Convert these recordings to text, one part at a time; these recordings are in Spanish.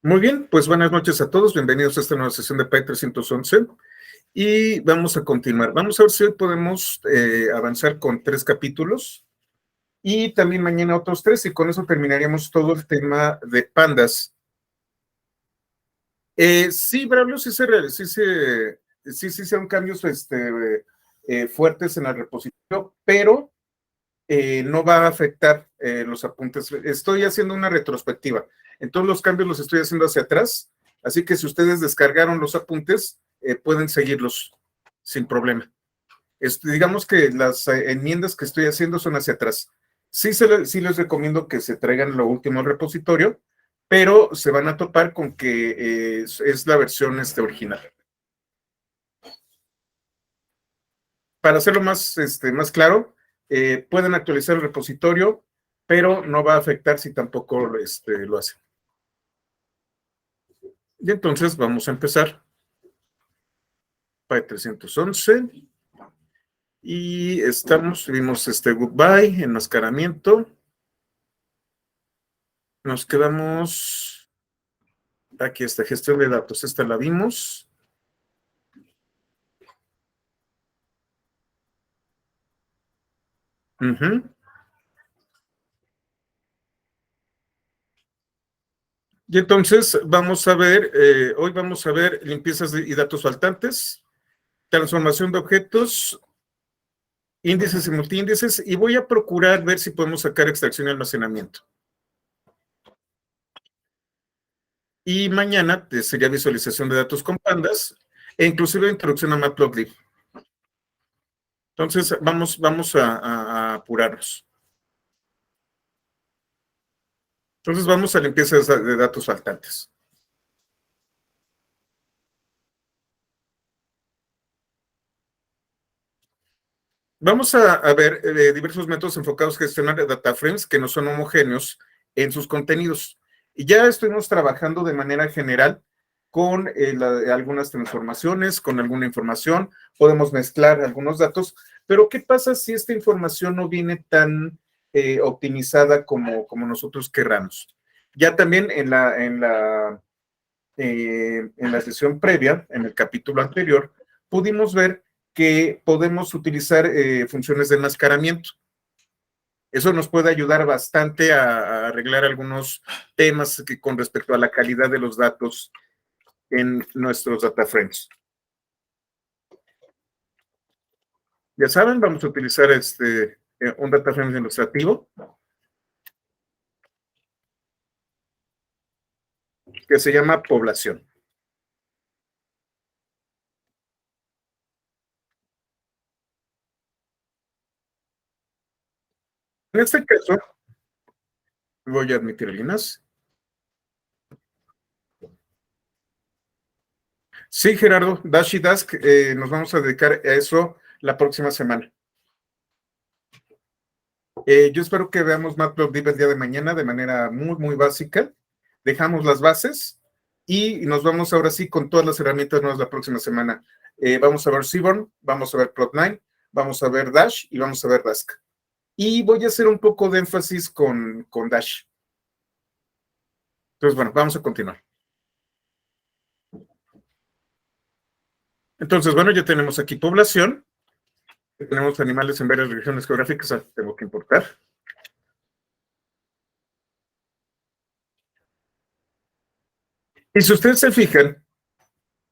Muy bien, pues buenas noches a todos, bienvenidos a esta nueva sesión de PAI 311 y vamos a continuar. Vamos a ver si hoy podemos avanzar con 3 capítulos y también mañana otros 3 y con eso terminaríamos todo el tema de pandas. Sí, Braulio, sí hicieron cambios fuertes en el repositorio, pero no va a afectar los apuntes. Estoy haciendo una retrospectiva. Entonces los cambios los estoy haciendo hacia atrás. Así que si ustedes descargaron los apuntes, pueden seguirlos sin problema. Digamos que las enmiendas que estoy haciendo son hacia atrás. Sí les recomiendo que se traigan lo último al repositorio, pero se van a topar con que es la versión original. Para hacerlo más claro, pueden actualizar el repositorio, pero no va a afectar si tampoco lo hacen. Y entonces vamos a empezar. PAI 311. Y vimos goodbye, enmascaramiento. Nos quedamos, aquí está, gestión de datos, esta la vimos. Y entonces vamos a ver, hoy vamos a ver limpiezas y datos faltantes, transformación de objetos, índices y multiíndices, y voy a procurar ver si podemos sacar extracción y almacenamiento. Y mañana sería visualización de datos con pandas, e inclusive introducción a Matplotlib. Entonces, vamos a apurarnos. Entonces, vamos a limpieza de datos faltantes. Vamos a ver diversos métodos enfocados a gestionar data frames que no son homogéneos en sus contenidos. Y ya estuvimos trabajando de manera general con algunas transformaciones, con alguna información, podemos mezclar algunos datos, pero ¿qué pasa si esta información no viene tan optimizada como nosotros querramos? Ya también en la sesión previa, en el capítulo anterior, pudimos ver que podemos utilizar funciones de enmascaramiento. Eso nos puede ayudar bastante a arreglar algunos temas con respecto a la calidad de los datos en nuestros data frames. Ya saben, vamos a utilizar un data frame ilustrativo que se llama población. En este caso, voy a admitir líneas. Sí, Gerardo, Dash y Dask, nos vamos a dedicar a eso la próxima semana. Yo espero que veamos Matplotlib el día de mañana de manera muy básica. Dejamos las bases y nos vamos ahora sí con todas las herramientas nuevas la próxima semana. Vamos a ver Seaborn, vamos a ver Plot9, vamos a ver Dash y vamos a ver Dask. Y voy a hacer un poco de énfasis con Dash. Entonces, bueno, vamos a continuar. Entonces, bueno, ya tenemos aquí población. Tenemos animales en varias regiones geográficas, tengo que importar. Y si ustedes se fijan,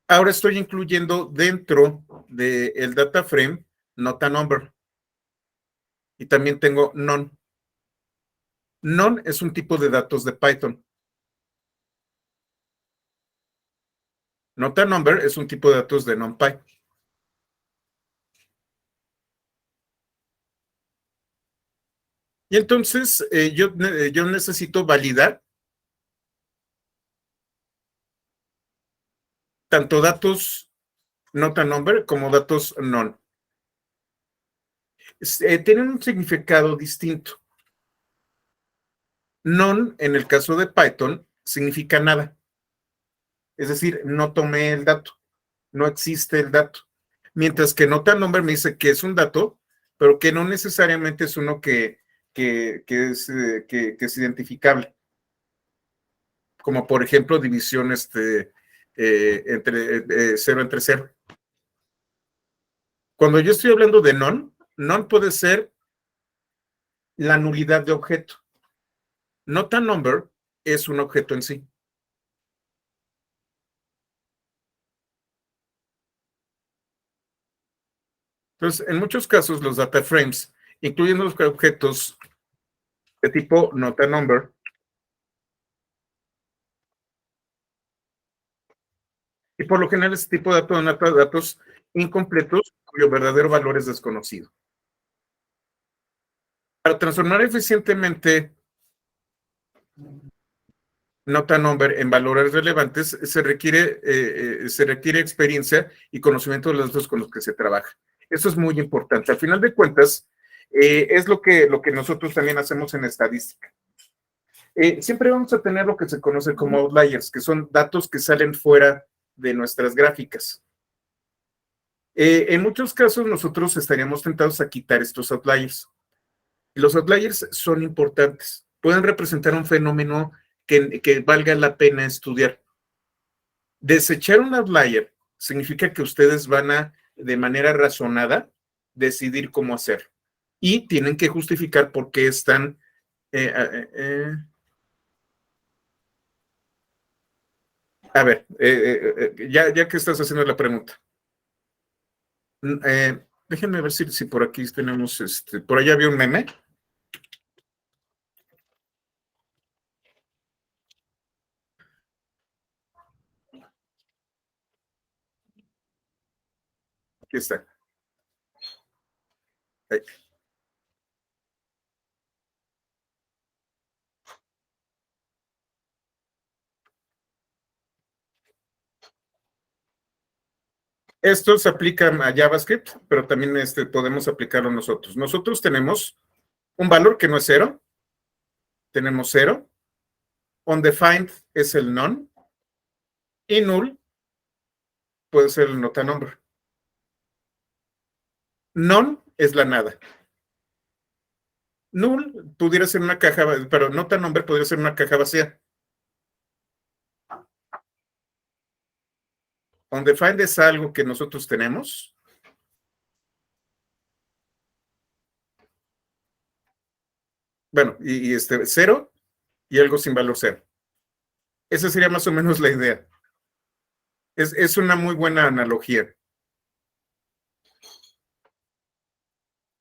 ahora estoy incluyendo dentro del data frame nota number. Y también tengo none. None es un tipo de datos de Python. Nota number es un tipo de datos de NumPy. Y entonces yo necesito validar tanto datos nota number como datos none. Tienen un significado distinto. None, en el caso de Python, significa nada. Es decir, no tomé el dato, no existe el dato. Mientras que nota number me dice que es un dato, pero que no necesariamente es uno que es identificable. como por ejemplo división entre 0 entre 0. Cuando yo estoy hablando de non puede ser la nulidad de objeto. Not a number es un objeto en sí. Entonces, en muchos casos, los data frames, incluyendo los objetos de tipo not a number, y por lo general este tipo de datos incompletos cuyo verdadero valor es desconocido. Para transformar eficientemente not a number en valores relevantes, se requiere experiencia y conocimiento de los datos con los que se trabaja. Eso es muy importante. Al final de cuentas, es lo que nosotros también hacemos en estadística. Siempre vamos a tener lo que se conoce como outliers, que son datos que salen fuera de nuestras gráficas. En muchos casos nosotros estaríamos tentados a quitar estos outliers. Los outliers son importantes, pueden representar un fenómeno que valga la pena estudiar. Desechar un outlier significa que ustedes van a, de manera razonada, decidir cómo hacer. Y tienen que justificar por qué están... a ver, ya que estás haciendo la pregunta. Déjenme ver si por aquí tenemos, por allá había un meme. Aquí está. Ahí. Esto se aplica a JavaScript, pero también podemos aplicarlo nosotros. Nosotros tenemos un valor que no es 0, tenemos 0, undefined es el none, y null puede ser el not a number. None es la nada. Null pudiera ser una caja, pero not a number podría ser una caja vacía. Undefined es algo que nosotros tenemos. Bueno, y 0 y algo sin valor 0. Esa sería más o menos la idea. Es una muy buena analogía.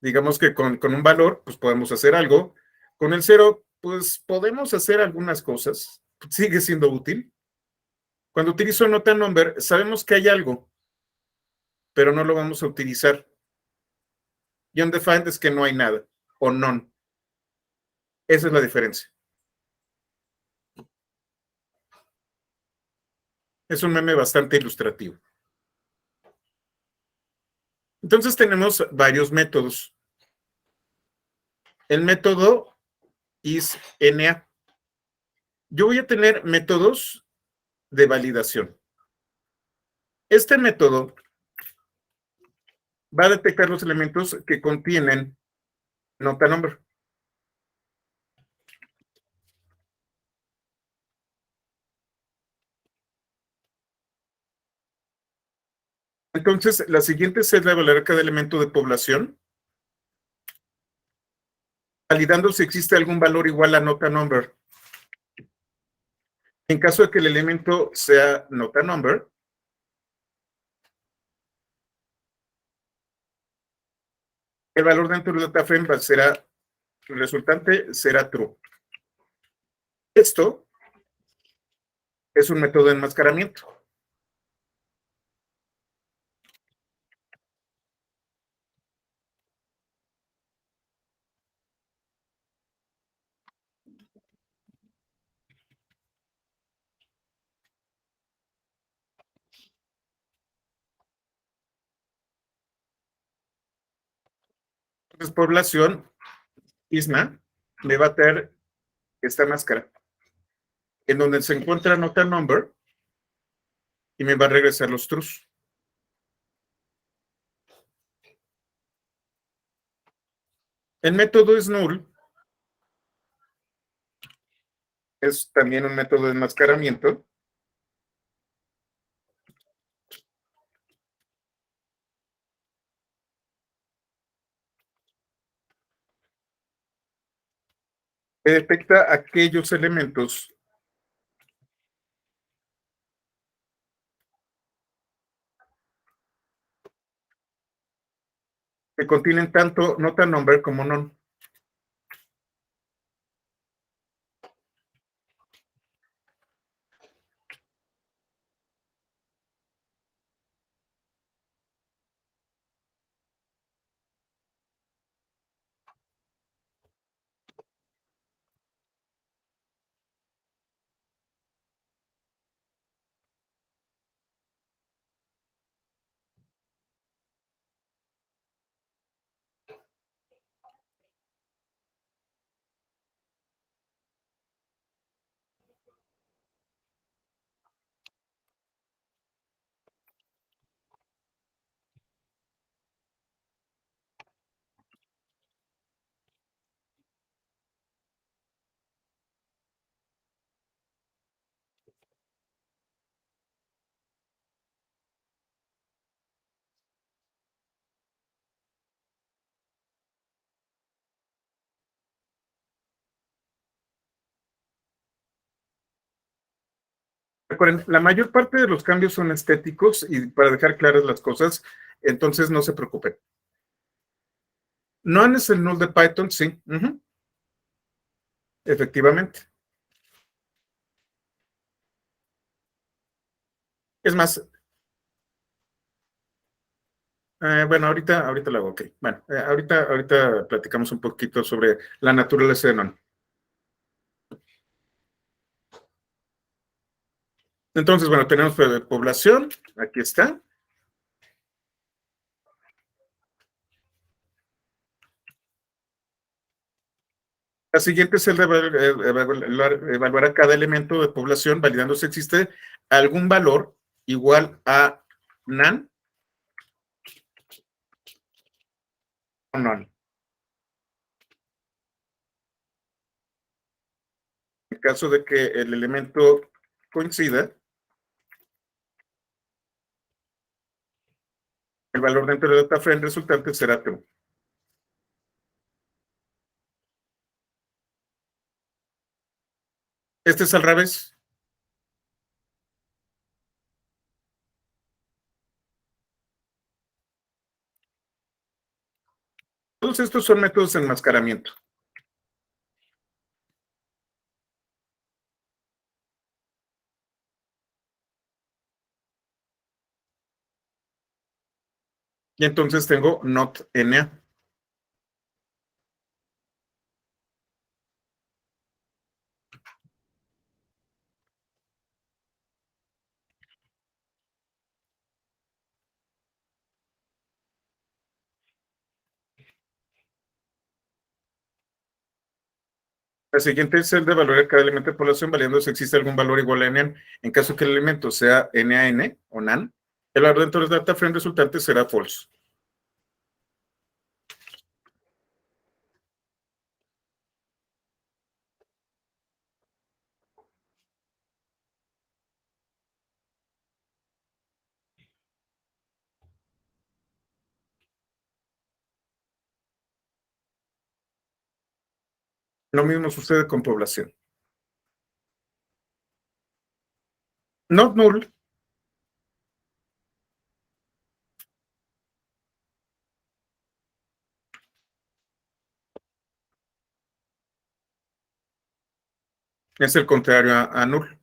Digamos que con un valor, pues podemos hacer algo. Con el 0, pues podemos hacer algunas cosas. Sigue siendo útil. Cuando utilizo not a number, sabemos que hay algo, pero no lo vamos a utilizar. Y undefined es que no hay nada, o none. Esa es la diferencia. Es un meme bastante ilustrativo. Entonces tenemos varios métodos. El método is NA. Yo voy a tener métodos de validación. Este método va a detectar los elementos que contienen not a number. Entonces, la siguiente es la evaluar cada elemento de población, validando si existe algún valor igual a not a number. En caso de que el elemento sea not a number, el valor dentro del data frame será, el resultante será true. Esto es un método de enmascaramiento. Entonces, población, ISMA, me va a traer esta máscara, en donde se encuentra not a number, y me va a regresar los trues. El método is null Es también un método de enmascaramiento. Que detecta aquellos elementos que contienen tanto nota number como non. Recuerden, la mayor parte de los cambios son estéticos y para dejar claras las cosas, entonces no se preocupen. Non es el null de Python, sí. Efectivamente. Es más, bueno, ahorita lo hago, ok. Bueno, ahorita platicamos un poquito sobre la naturaleza de non. Entonces, bueno, tenemos población, aquí está. La siguiente celda evaluará cada elemento de población, validando si existe algún valor igual a NaN o non. En caso de que el elemento coincida, el valor dentro del data frame resultante será true. Este es al revés. Todos estos son métodos de enmascaramiento. Y entonces tengo not NA. La siguiente es el de valorar cada elemento de población, validando si existe algún valor igual a NaN. En caso que el elemento sea NaN o NaN, el valor dentro del data frame resultante será false. Lo mismo sucede con población. Not null es el contrario a null.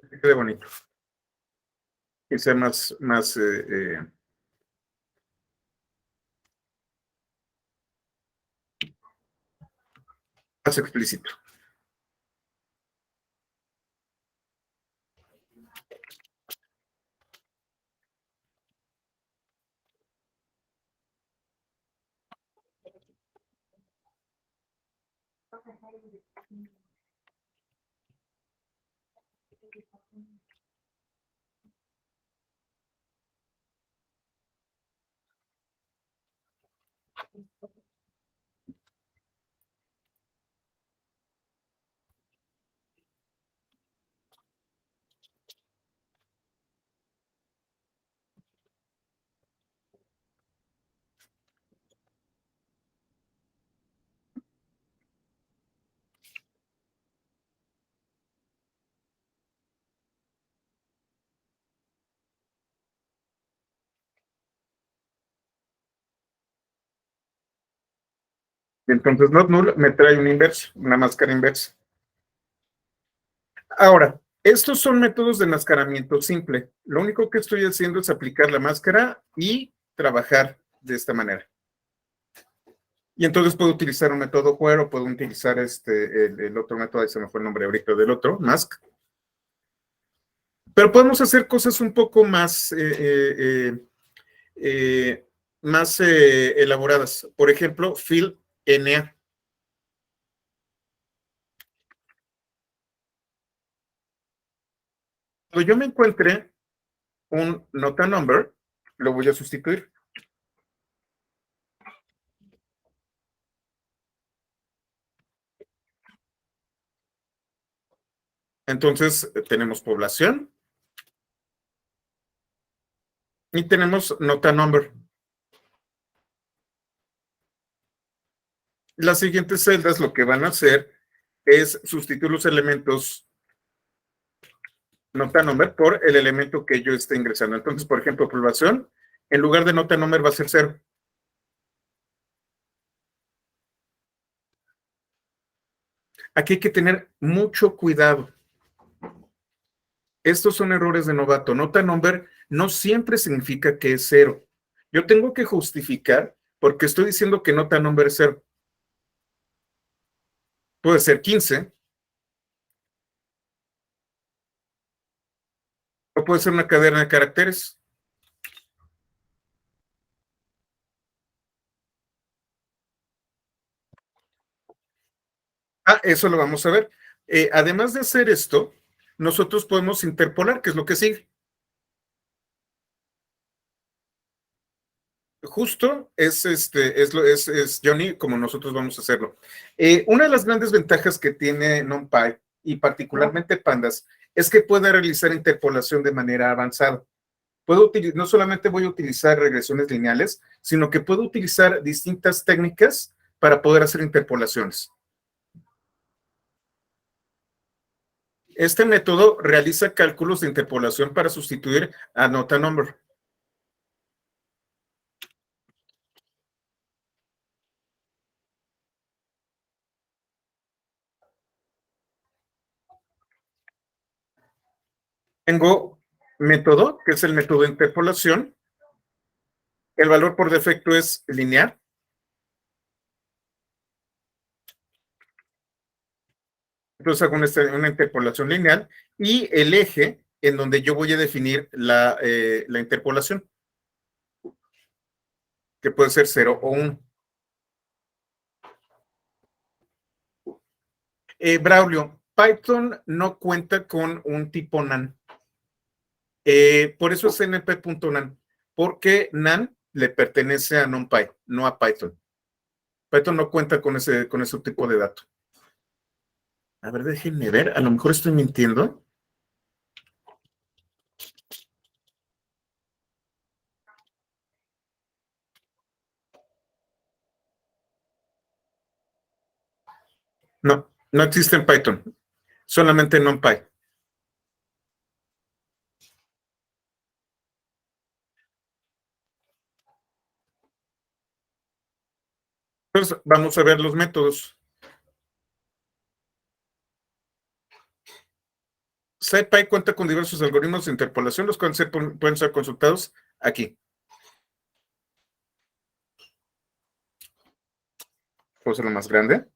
Que quede bonito. Y sea más más explícito. Entonces, not null me trae un inverso, una máscara inversa. Ahora, estos son métodos de enmascaramiento simple. Lo único que estoy haciendo es aplicar la máscara y trabajar de esta manera. Y entonces puedo utilizar un método cuero, puedo utilizar el otro método, ahí se me fue el nombre ahorita del otro, mask. Pero podemos hacer cosas un poco más, más elaboradas. Por ejemplo, fill NA. Cuando yo me encuentre un nota number, lo voy a sustituir. Entonces, tenemos población y tenemos nota number. Las siguientes celdas lo que van a hacer es sustituir los elementos nota number por el elemento que yo esté ingresando. Entonces, por ejemplo, población, en lugar de nota number va a ser 0. Aquí hay que tener mucho cuidado. Estos son errores de novato. Nota number no siempre significa que es 0. Yo tengo que justificar porque estoy diciendo que nota number es 0. Puede ser 15 o puede ser una cadena de caracteres. Eso lo vamos a ver. Además de hacer esto, nosotros podemos interpolar, que es lo que sigue. Justo es Johnny, como nosotros vamos a hacerlo. Una de las grandes ventajas que tiene NumPy y particularmente Pandas es que puede realizar interpolación de manera avanzada. No solamente voy a utilizar regresiones lineales, sino que puedo utilizar distintas técnicas para poder hacer interpolaciones. Este método realiza cálculos de interpolación para sustituir a nota number. Tengo método, que es el método de interpolación. El valor por defecto es lineal. Entonces hago una interpolación lineal y el eje en donde yo voy a definir la interpolación, que puede ser 0 o 1. Braulio, Python no cuenta con un tipo NaN. Por eso es np.nan, porque NaN le pertenece a NumPy, no a Python. Python no cuenta con ese tipo de dato. A ver, déjenme ver, a lo mejor estoy mintiendo. No, no existe en Python, solamente en NumPy. Entonces, vamos a ver los métodos. SciPy cuenta con diversos algoritmos de interpolación, los cuales pueden ser consultados aquí. Puedo hacerlo más grande.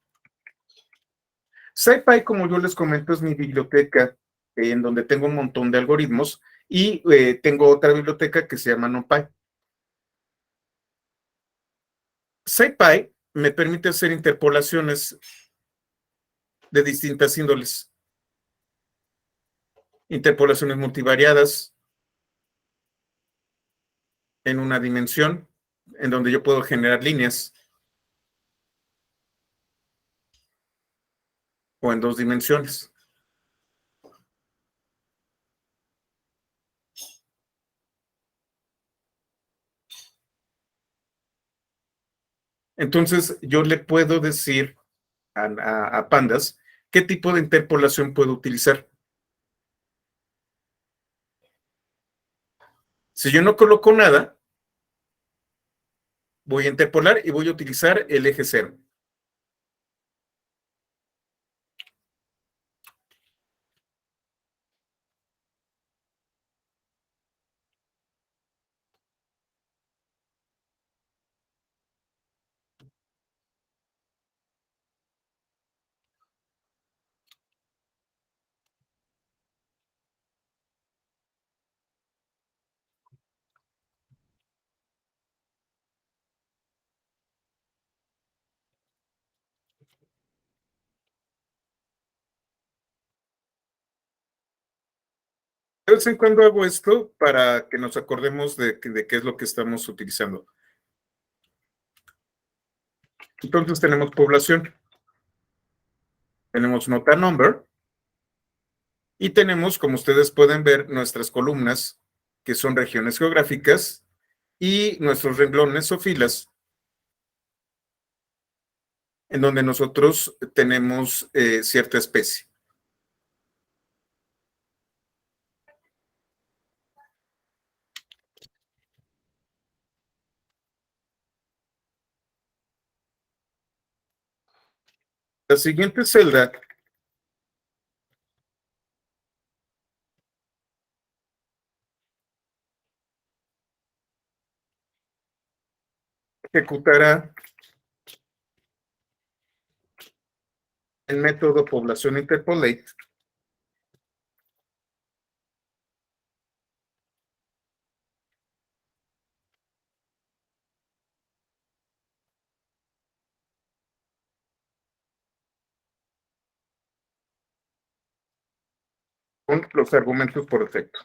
SciPy, como yo les comento, es mi biblioteca en donde tengo un montón de algoritmos y tengo otra biblioteca que se llama NumPy. SciPy me permite hacer interpolaciones de distintas índoles, interpolaciones multivariadas en una dimensión, en donde yo puedo generar líneas, o en dos dimensiones. Entonces, yo le puedo decir a Pandas qué tipo de interpolación puedo utilizar. Si yo no coloco nada, voy a interpolar y voy a utilizar el eje cero. De vez en cuando hago esto para que nos acordemos de qué es lo que estamos utilizando. Entonces tenemos población, tenemos nota number y tenemos, como ustedes pueden ver, nuestras columnas, que son regiones geográficas, y nuestros renglones o filas, en donde nosotros tenemos cierta especie. La siguiente celda ejecutará el método población interpolate con los argumentos por defecto.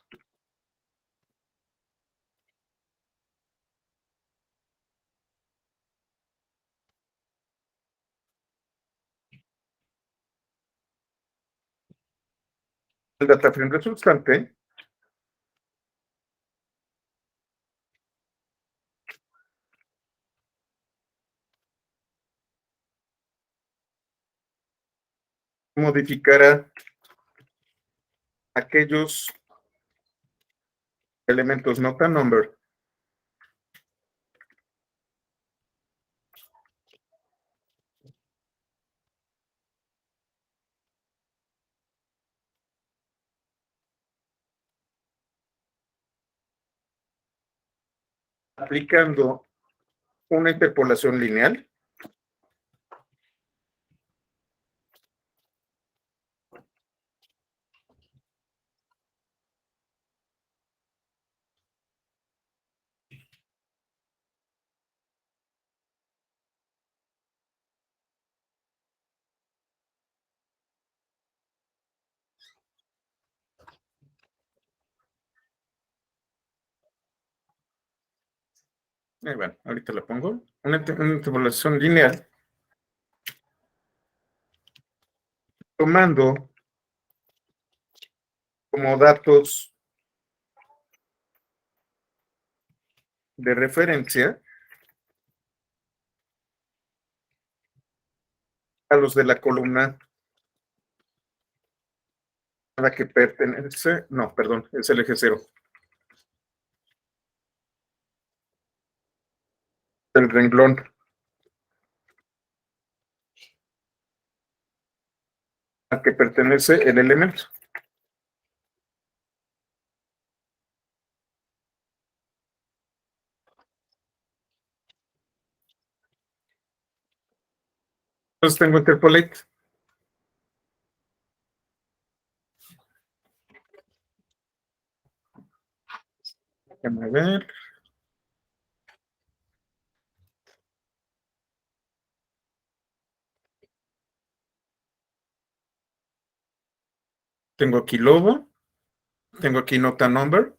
El data frame resultante modificará aquellos elementos nota number aplicando una interpolación lineal bueno, ahorita la pongo, una interpolación lineal, tomando como datos de referencia a los de la columna a la que pertenece, no, perdón, es el eje cero, el renglón al que pertenece el elemento. Entonces tengo interpolate. Déjame ver. Tengo aquí logo, tengo aquí nota number,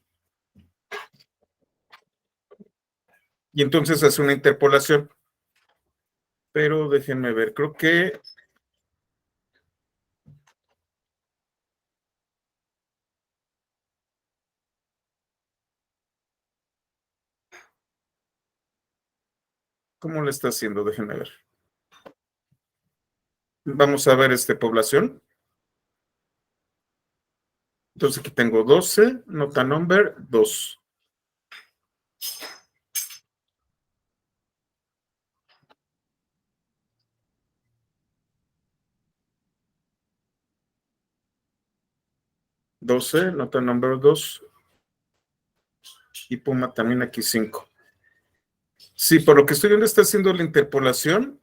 y entonces hace una interpolación. Pero déjenme ver, creo que ¿cómo lo está haciendo? Déjenme ver. Vamos a ver población. Entonces aquí tengo 12, nota number 2. Nota number 2. Y Puma también aquí 5. Sí, por lo que estoy viendo está haciendo la interpolación,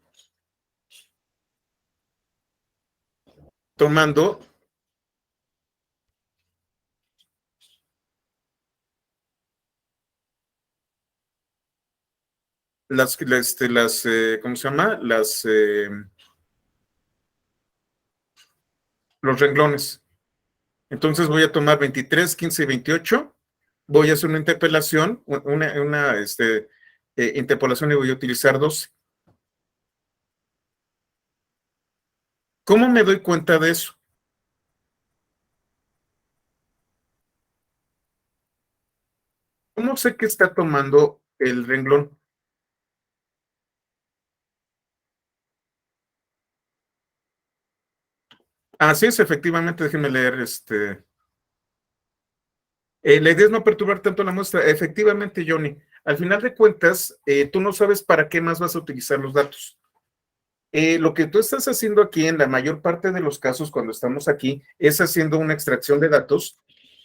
tomando ¿cómo se llama? Los renglones. Entonces voy a tomar 23, 15 y 28. Voy a hacer una interpolación, interpolación y voy a utilizar 12. ¿Cómo me doy cuenta de eso? ¿Cómo sé que está tomando el renglón? Así es, efectivamente, déjenme leer. La idea es no perturbar tanto la muestra. Efectivamente, Johnny, al final de cuentas, tú no sabes para qué más vas a utilizar los datos. Lo que tú estás haciendo aquí en la mayor parte de los casos cuando estamos aquí es haciendo una extracción de datos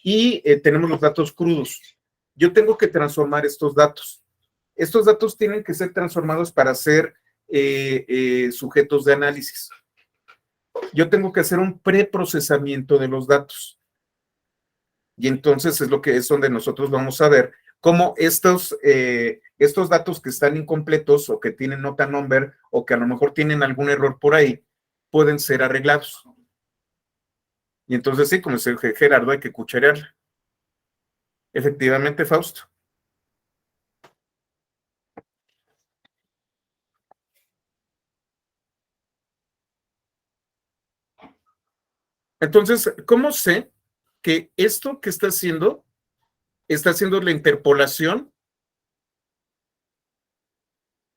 y tenemos los datos crudos. Yo tengo que transformar estos datos. Estos datos tienen que ser transformados para ser sujetos de análisis. Yo tengo que hacer un preprocesamiento de los datos. Y entonces es lo que es donde nosotros vamos a ver cómo estos datos que están incompletos o que tienen nota number o que a lo mejor tienen algún error por ahí, pueden ser arreglados. Y entonces sí, como dice Gerardo, hay que cucharear. Efectivamente, Fausto. Entonces, ¿cómo sé que esto que está haciendo la interpolación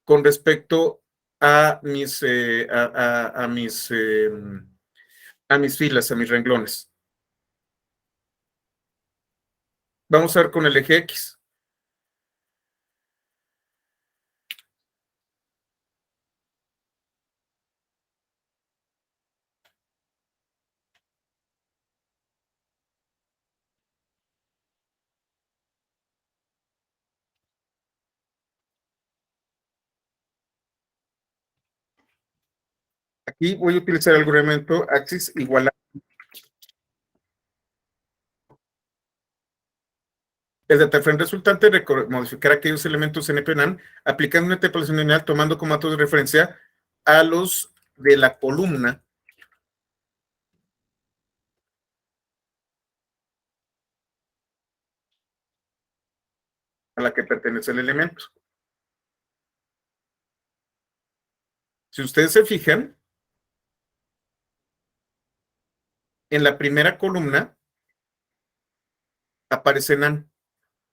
con respecto a a mis filas, a mis renglones? Vamos a ver con el eje X. Aquí voy a utilizar el argumento axis igual a el data frame resultante, modificar aquellos elementos NPNAM, aplicando una interpolación lineal, tomando como datos de referencia a los de la columna a la que pertenece el elemento. Si ustedes se fijan, en la primera columna aparece NaN,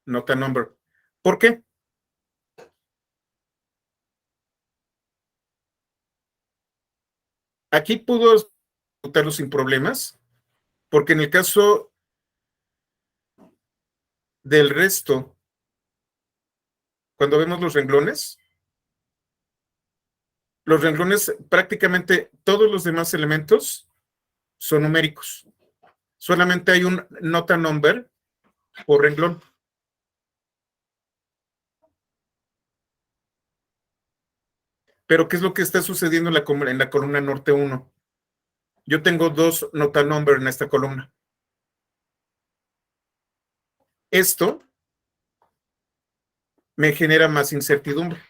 nota number. ¿Por qué? Aquí pudo ejecutarlo sin problemas, porque en el caso del resto, cuando vemos los renglones, prácticamente todos los demás elementos son numéricos. Solamente hay un nota number por renglón. Pero, ¿qué es lo que está sucediendo en la columna norte 1? Yo tengo 2 nota number en esta columna. Esto me genera más incertidumbre.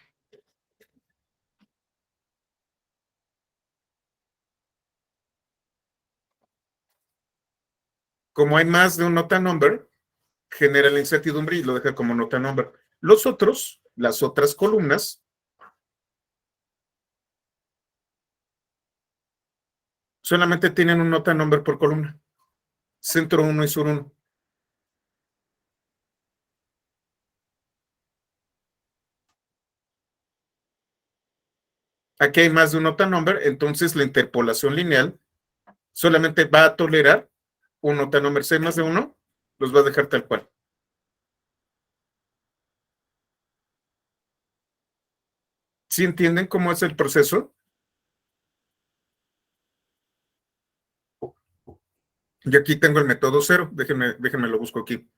Como hay más de un nota number, genera la incertidumbre y lo deja como nota number. Los otros, las otras columnas, solamente tienen un nota number por columna. Centro 1 y sur 1. Aquí hay más de un nota number, entonces la interpolación lineal solamente va a tolerar un nota number. Si hay más de uno, los va a dejar tal cual. ¿Sí entienden cómo es el proceso? Y aquí tengo el método cero. Déjenme lo busco aquí.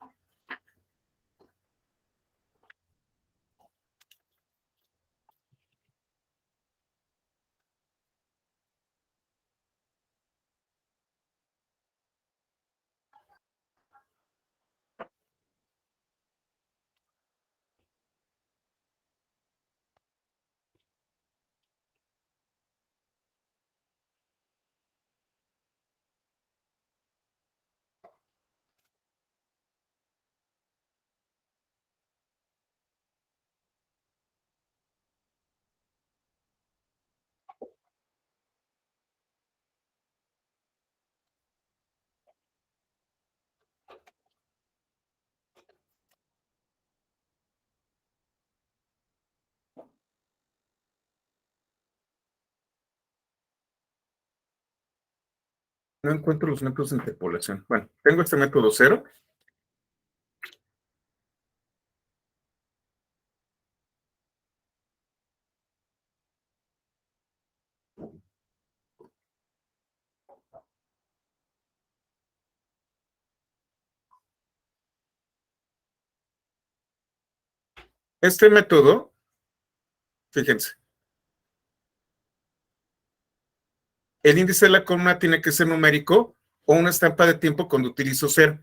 No encuentro los métodos de interpolación. Bueno, tengo este método cero. Este método, fíjense, el índice de la columna tiene que ser numérico o una estampa de tiempo cuando utilizo cero.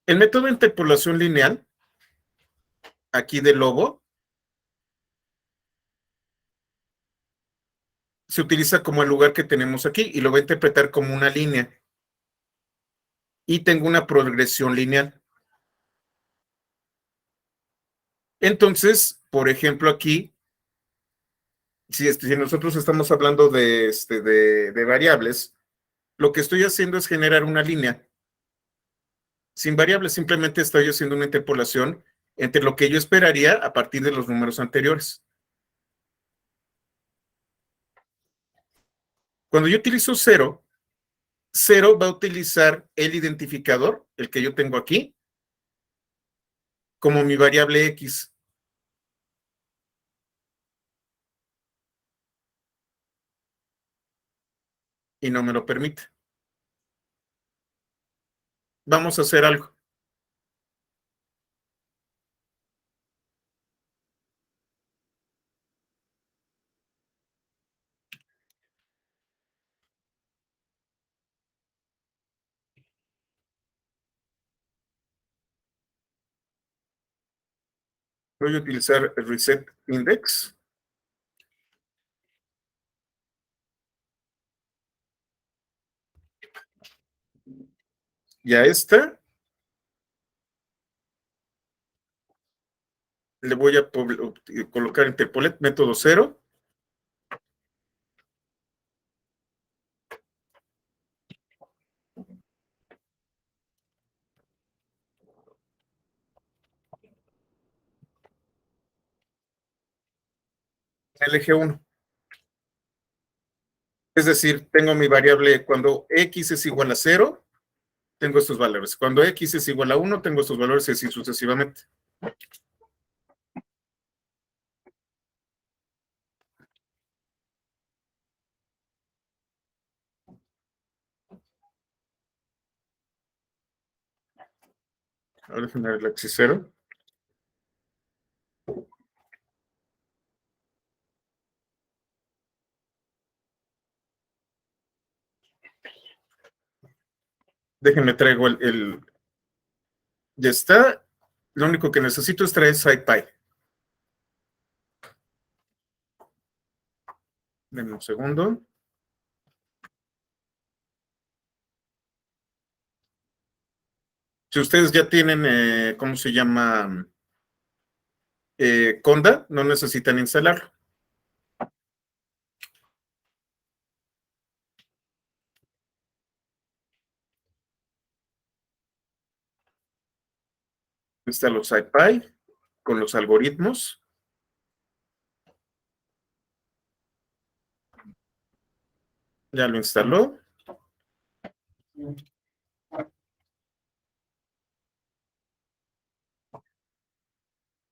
El método de interpolación lineal, aquí de Lobo, se utiliza como el lugar que tenemos aquí y lo voy a interpretar como una línea. Y tengo una progresión lineal. Entonces, por ejemplo, aquí, si nosotros estamos hablando de variables, lo que estoy haciendo es generar una línea sin variables, simplemente estoy haciendo una interpolación entre lo que yo esperaría a partir de los números anteriores. Cuando yo utilizo cero, cero va a utilizar el identificador, el que yo tengo aquí, como mi variable X. Y no me lo permite. Vamos a hacer algo. Voy a utilizar el reset index. Y a esta le voy a colocar interpolet método cero. El eje 1. Es decir, tengo mi variable cuando X es igual a 0, tengo estos valores. Cuando X es igual a 1, tengo estos valores y así sucesivamente. Ahora generar el axis 0. Déjenme traigo ya está. Lo único que necesito es traer SciPy. Denme un segundo. Si ustedes ya tienen, ¿cómo se llama? Conda, no necesitan instalarlo. Instalo SciPy con los algoritmos. Ya lo instaló.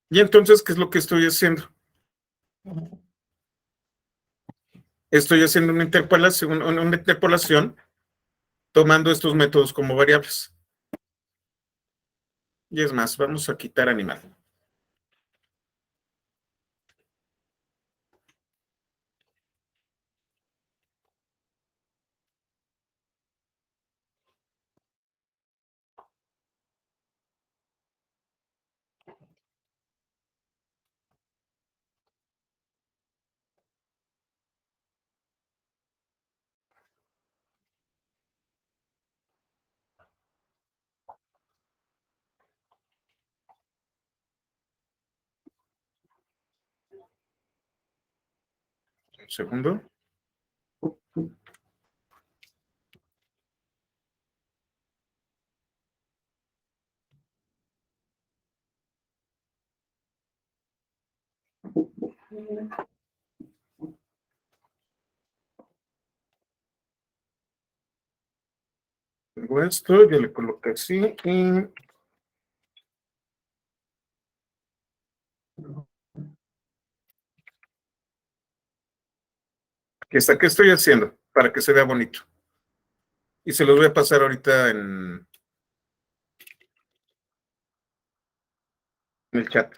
Y entonces, ¿qué es lo que estoy haciendo? Estoy haciendo una interpolación tomando estos métodos como variables. Y es más, vamos a quitar animal. Un segundo. Tengo esto, ya le coloqué así y aquí está. ¿Qué estoy haciendo? Para que se vea bonito. Y se los voy a pasar ahorita en el chat.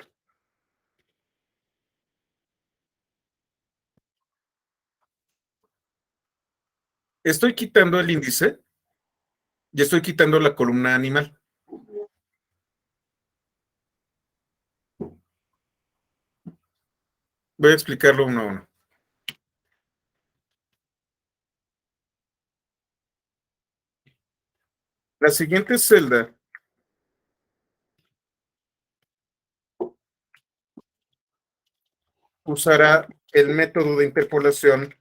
Estoy quitando el índice y estoy quitando la columna animal. Voy a explicarlo uno a uno. La siguiente celda usará el método de interpolación.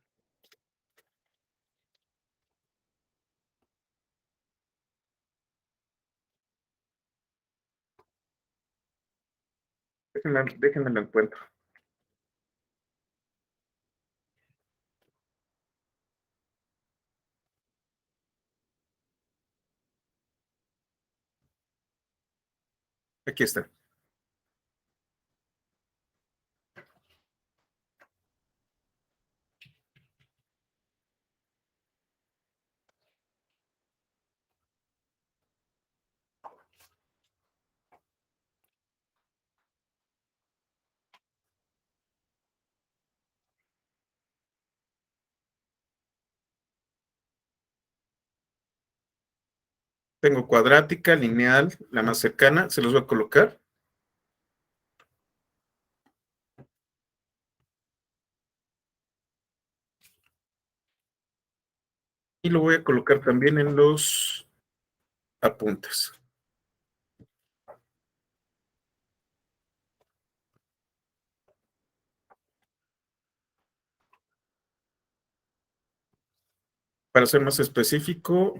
Déjenme lo encuentro. Aquí está. Tengo cuadrática, lineal, la más cercana. Se los voy a colocar. Y lo voy a colocar también en los apuntes. Para ser más específico,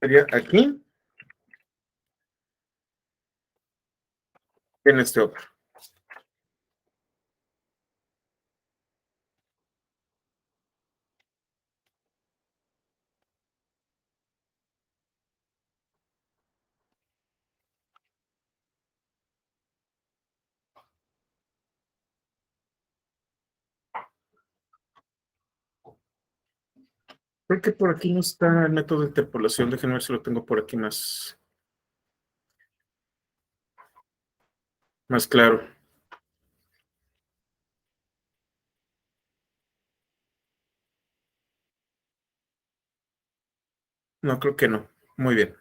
sería aquí, en este otro. Creo que por aquí no está el método de interpolación. Déjenme ver si lo tengo por aquí más claro. No, creo que no. Muy bien.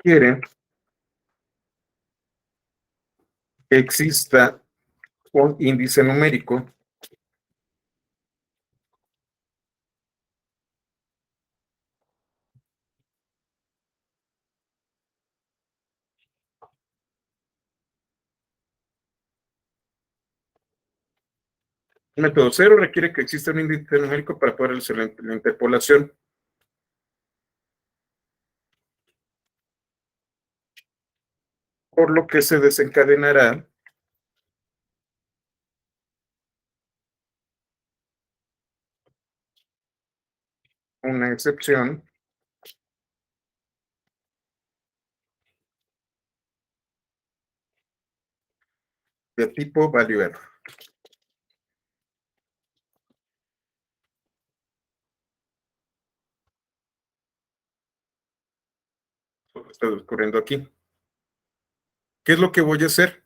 Quiere que exista un índice numérico El método cero requiere que exista un índice numérico para poder hacer la interpolación, por lo que se desencadenará una excepción de tipo value error. Lo estoy descubriendo aquí. ¿Qué es lo que voy a hacer?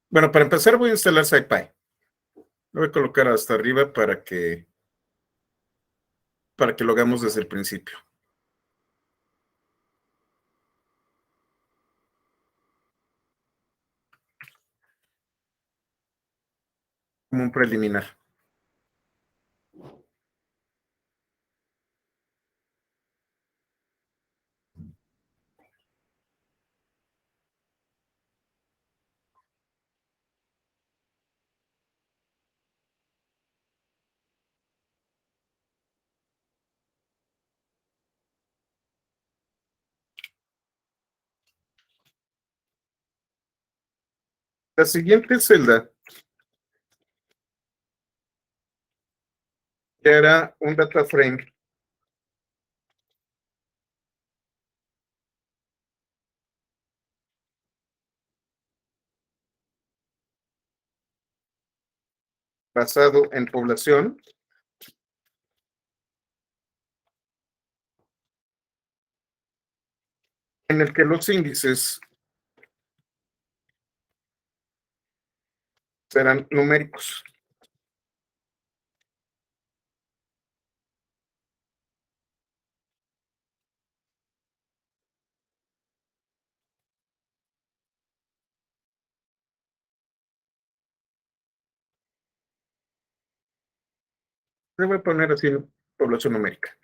Bueno, para empezar voy a instalar SciPy. Lo voy a colocar hasta arriba para que lo hagamos desde el principio, como un preliminar. La siguiente celda era un data frame basado en población, en el que los índices serán numéricos. Le voy a poner así población numérica.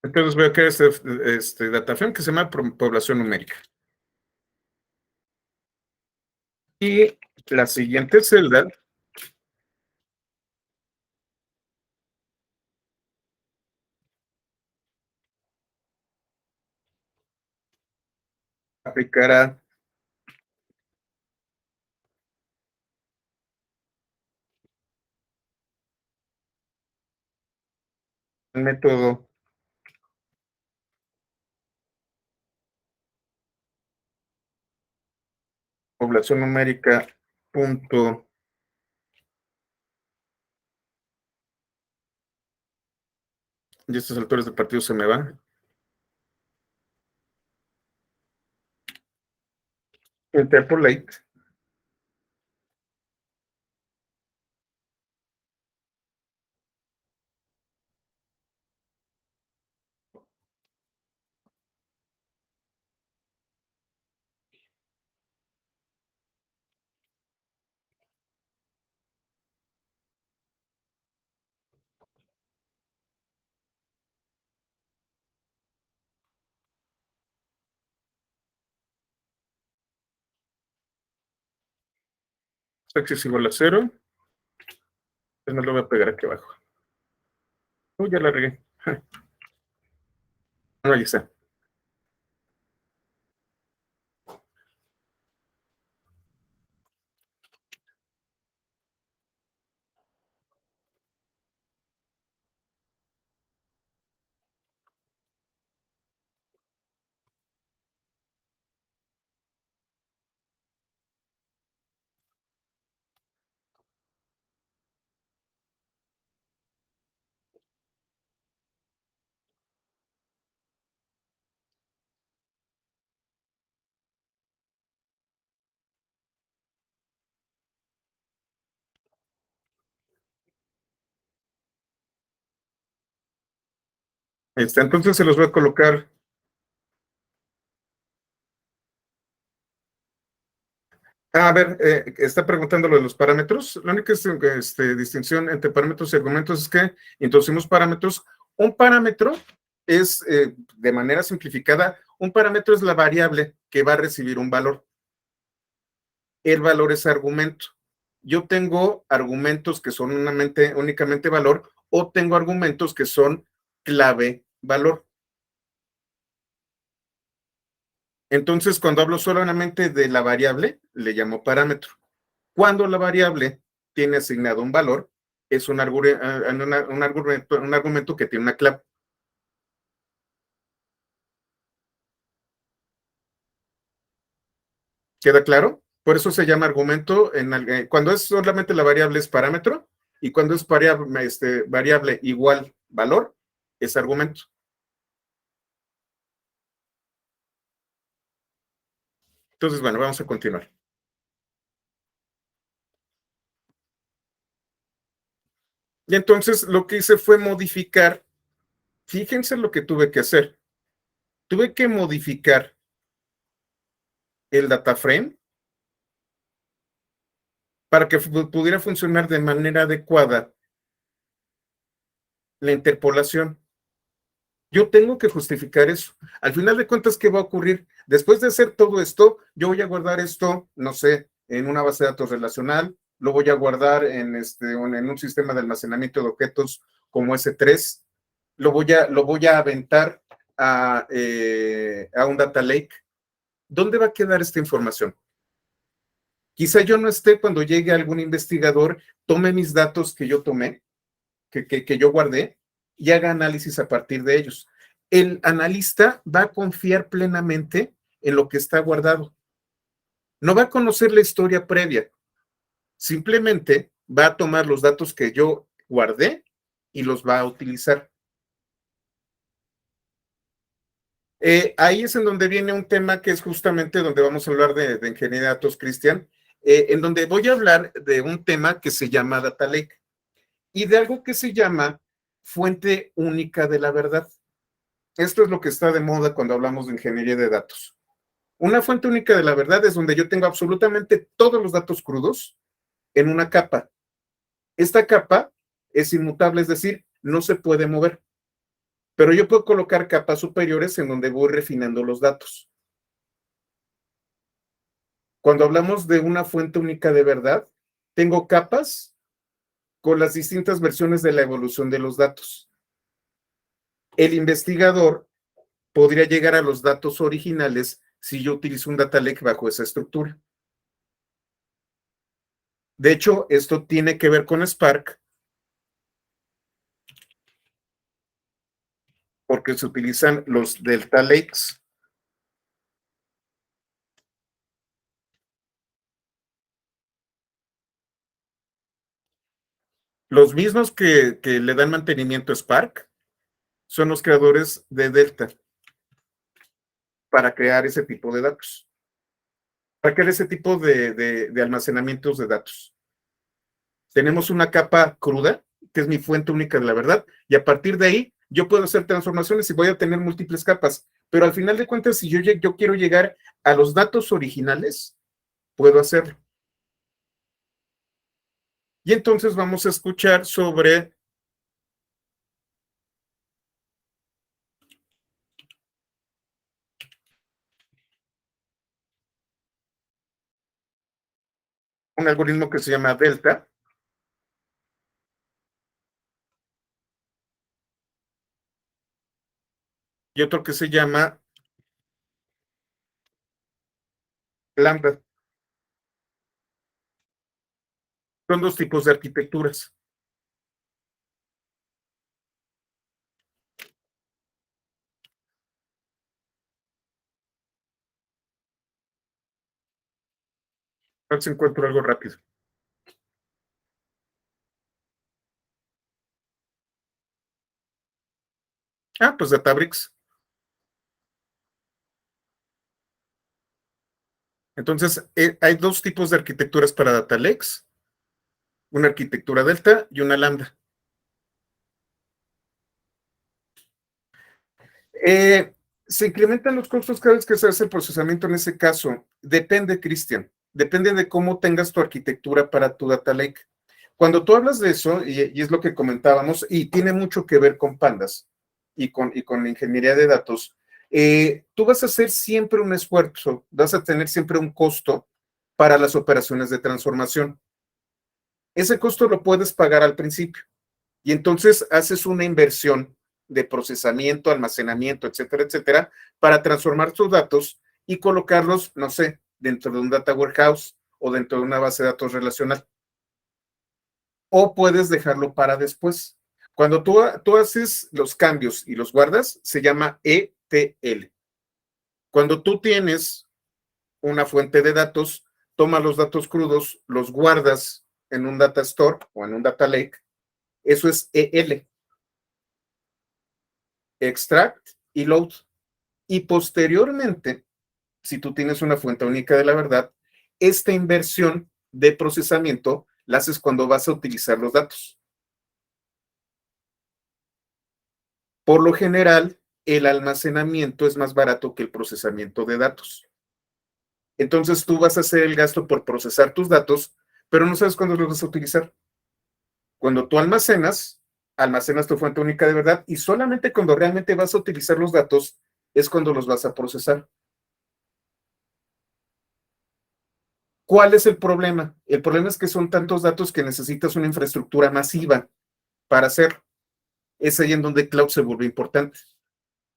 Entonces voy a crear este data frame que se llama población numérica. Y la siguiente celda aplicará el método población numérica punto, y estos autores del partido se me van, interpolate, x es igual a 0, pues no lo voy a pegar aquí abajo. Ya la regué. No, ahí está. Entonces se los voy a colocar. A ver, está preguntando lo de los parámetros. La única distinción entre parámetros y argumentos es que introducimos parámetros. Un parámetro es, de manera simplificada, un parámetro es la variable que va a recibir un valor. El valor es argumento. Yo tengo argumentos que son únicamente valor o tengo argumentos que son clave valor. Entonces, cuando hablo solamente de la variable, le llamo parámetro. Cuando la variable tiene asignado un valor, es un argumento que tiene una clave. ¿Queda claro? Por eso se llama argumento. Cuando es solamente la variable es parámetro y cuando es variable igual valor, es argumento. Entonces, bueno, vamos a continuar. Y entonces lo que hice fue modificar, fíjense lo que tuve que hacer. Tuve que modificar el data frame para que pudiera funcionar de manera adecuada la interpolación. Yo tengo que justificar eso. Al final de cuentas, ¿qué va a ocurrir? Después de hacer todo esto, yo voy a guardar esto, no sé, en una base de datos relacional, lo voy a guardar en un sistema de almacenamiento de objetos como S3, lo voy a aventar a un data lake. ¿Dónde va a quedar esta información? Quizá yo no esté cuando llegue algún investigador, tome mis datos que yo tomé, que yo guardé, y haga análisis a partir de ellos. El analista va a confiar plenamente en lo que está guardado. No va a conocer la historia previa. Simplemente va a tomar los datos que yo guardé y los va a utilizar. Ahí es en donde viene un tema que es justamente donde vamos a hablar de ingeniería de datos, Cristian, en donde voy a hablar de un tema que se llama Data Lake y de algo que se llama fuente única de la verdad. Esto es lo que está de moda cuando hablamos de ingeniería de datos. Una fuente única de la verdad es donde yo tengo absolutamente todos los datos crudos en una capa. Esta capa es inmutable, es decir, no se puede mover. Pero yo puedo colocar capas superiores en donde voy refinando los datos. Cuando hablamos de una fuente única de verdad, tengo capas con las distintas versiones de la evolución de los datos. El investigador podría llegar a los datos originales si yo utilizo un data lake bajo esa estructura. De hecho, esto tiene que ver con Spark, porque se utilizan los delta lakes. Los mismos que le dan mantenimiento a Spark son los creadores de Delta para crear ese tipo de datos, para crear ese tipo de almacenamientos de datos. Tenemos una capa cruda, que es mi fuente única de la verdad, y a partir de ahí yo puedo hacer transformaciones y voy a tener múltiples capas, pero al final de cuentas, si yo quiero llegar a los datos originales, puedo hacerlo. Y entonces vamos a escuchar sobre un algoritmo que se llama Delta y otro que se llama Lambda. Son dos tipos de arquitecturas. A ver si encuentro algo rápido. Ah, pues Databricks. Entonces, hay dos tipos de arquitecturas para Data Lakes, una arquitectura Delta y una Lambda. Eh, se incrementan los costos cada vez que se hace el procesamiento en ese caso. Depende, Cristian. Depende de cómo tengas tu arquitectura para tu data lake. Cuando tú hablas de eso, y es lo que comentábamos, y tiene mucho que ver con pandas y con ingeniería de datos, tú vas a hacer siempre un esfuerzo, vas a tener siempre un costo para las operaciones de transformación. Ese costo lo puedes pagar al principio y entonces haces una inversión de procesamiento, almacenamiento, etcétera, etcétera, para transformar tus datos y colocarlos, no sé, dentro de un data warehouse o dentro de una base de datos relacional. O puedes dejarlo para después. Cuando tú haces los cambios y los guardas, se llama ETL. Cuando tú tienes una fuente de datos, toma los datos crudos, los guardas en un data store o en un data lake, eso es EL. Extract y load. Y posteriormente, si tú tienes una fuente única de la verdad, esta inversión de procesamiento la haces cuando vas a utilizar los datos. Por lo general, el almacenamiento es más barato que el procesamiento de datos. Entonces tú vas a hacer el gasto por procesar tus datos, pero no sabes cuándo los vas a utilizar. Cuando tú almacenas tu fuente única de verdad y solamente cuando realmente vas a utilizar los datos es cuando los vas a procesar. ¿Cuál es el problema? El problema es que son tantos datos que necesitas una infraestructura masiva para hacerlo. Es ahí en donde cloud se vuelve importante,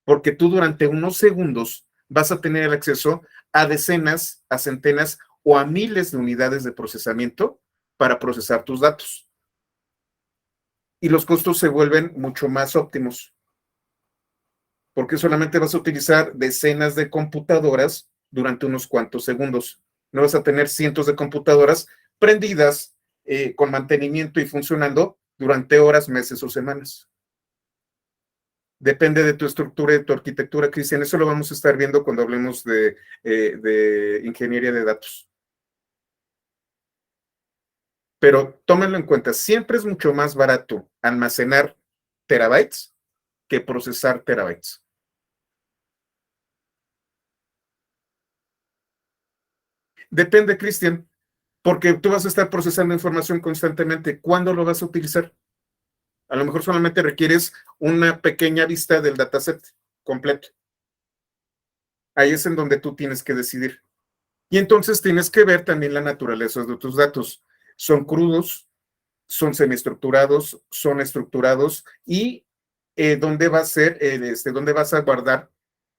porque tú durante unos segundos vas a tener el acceso a decenas, a centenas o a miles de unidades de procesamiento para procesar tus datos. Y los costos se vuelven mucho más óptimos, porque solamente vas a utilizar decenas de computadoras durante unos cuantos segundos. No vas a tener cientos de computadoras prendidas con mantenimiento y funcionando durante horas, meses o semanas. Depende de tu estructura y de tu arquitectura, Cristian. Eso lo vamos a estar viendo cuando hablemos de ingeniería de datos. Pero tómenlo en cuenta, siempre es mucho más barato almacenar terabytes que procesar terabytes. Depende, Cristian, porque tú vas a estar procesando información constantemente. ¿Cuándo lo vas a utilizar? A lo mejor solamente requieres una pequeña vista del dataset completo. Ahí es en donde tú tienes que decidir. Y entonces tienes que ver también la naturaleza de tus datos. ¿Son crudos? ¿Son semiestructurados? ¿Son estructurados? Y dónde va a ser, dónde vas a guardar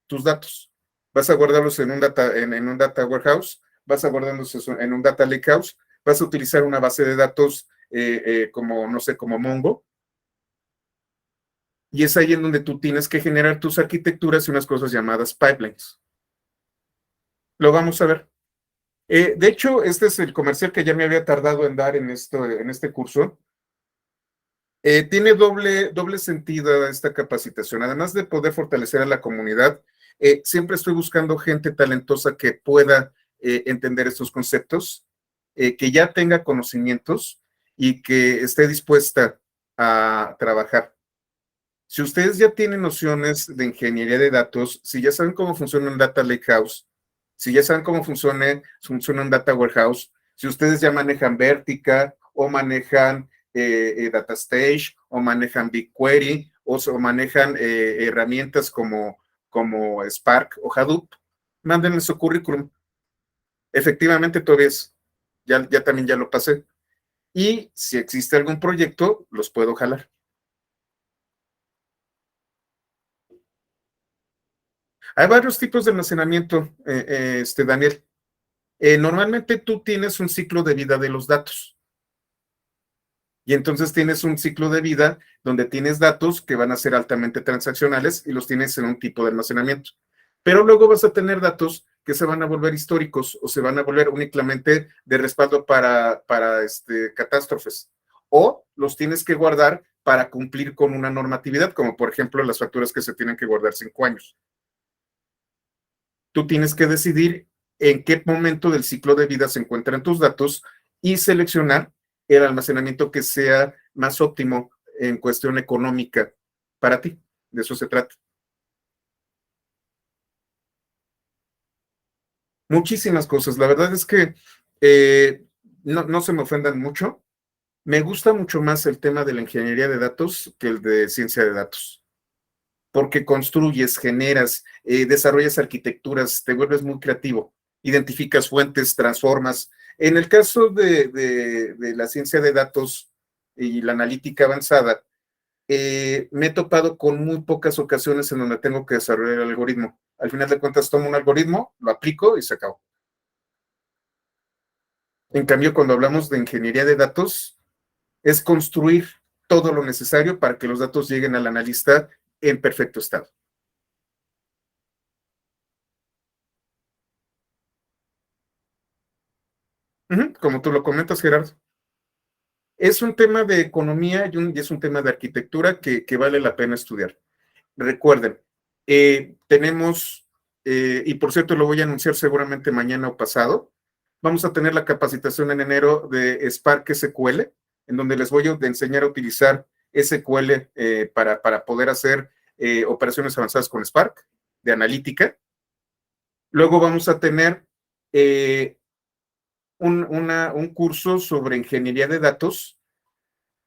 tus datos. ¿Vas a guardarlos en un data warehouse? ¿Vas a guardarlos en un data lakehouse? ¿Vas a utilizar una base de datos como, no sé, como Mongo? Y es ahí en donde tú tienes que generar tus arquitecturas y unas cosas llamadas pipelines. Lo vamos a ver. De hecho, este es el comercial que ya me había tardado en dar en este curso. Tiene doble sentido esta capacitación. Además de poder fortalecer a la comunidad, siempre estoy buscando gente talentosa que pueda entender estos conceptos, que ya tenga conocimientos y que esté dispuesta a trabajar. Si ustedes ya tienen nociones de ingeniería de datos, si ya saben cómo funciona un data lakehouse, si ya saben cómo funciona un data warehouse, si ustedes ya manejan Vertica o manejan DataStage o manejan BigQuery o manejan herramientas como Spark o Hadoop, mándenme su currículum. Efectivamente, todavía ya también ya lo pasé. Y si existe algún proyecto, los puedo jalar. Hay varios tipos de almacenamiento, Daniel. Normalmente tú tienes un ciclo de vida de los datos. Y entonces tienes un ciclo de vida donde tienes datos que van a ser altamente transaccionales y los tienes en un tipo de almacenamiento. Pero luego vas a tener datos que se van a volver históricos o se van a volver únicamente de respaldo para catástrofes. O los tienes que guardar para cumplir con una normatividad, como por ejemplo las facturas que se tienen que guardar 5 años. Tú tienes que decidir en qué momento del ciclo de vida se encuentran tus datos y seleccionar el almacenamiento que sea más óptimo en cuestión económica para ti. De eso se trata. Muchísimas cosas. La verdad es que no se me ofendan mucho. Me gusta mucho más el tema de la ingeniería de datos que el de ciencia de datos, porque construyes, generas, desarrollas arquitecturas, te vuelves muy creativo, identificas fuentes, transformas. En el caso de la ciencia de datos y la analítica avanzada, me he topado con muy pocas ocasiones en donde tengo que desarrollar el algoritmo. Al final de cuentas, tomo un algoritmo, lo aplico y se acabó. En cambio, cuando hablamos de ingeniería de datos, es construir todo lo necesario para que los datos lleguen al analista en perfecto estado. Como tú lo comentas, Gerardo. Es un tema de economía y es un tema de arquitectura que vale la pena estudiar. Recuerden, tenemos, y por cierto lo voy a anunciar seguramente mañana o pasado, vamos a tener la capacitación en enero de Spark SQL, en donde les voy a enseñar a utilizar SQL para poder hacer operaciones avanzadas con Spark, de analítica. Luego vamos a tener un curso sobre ingeniería de datos.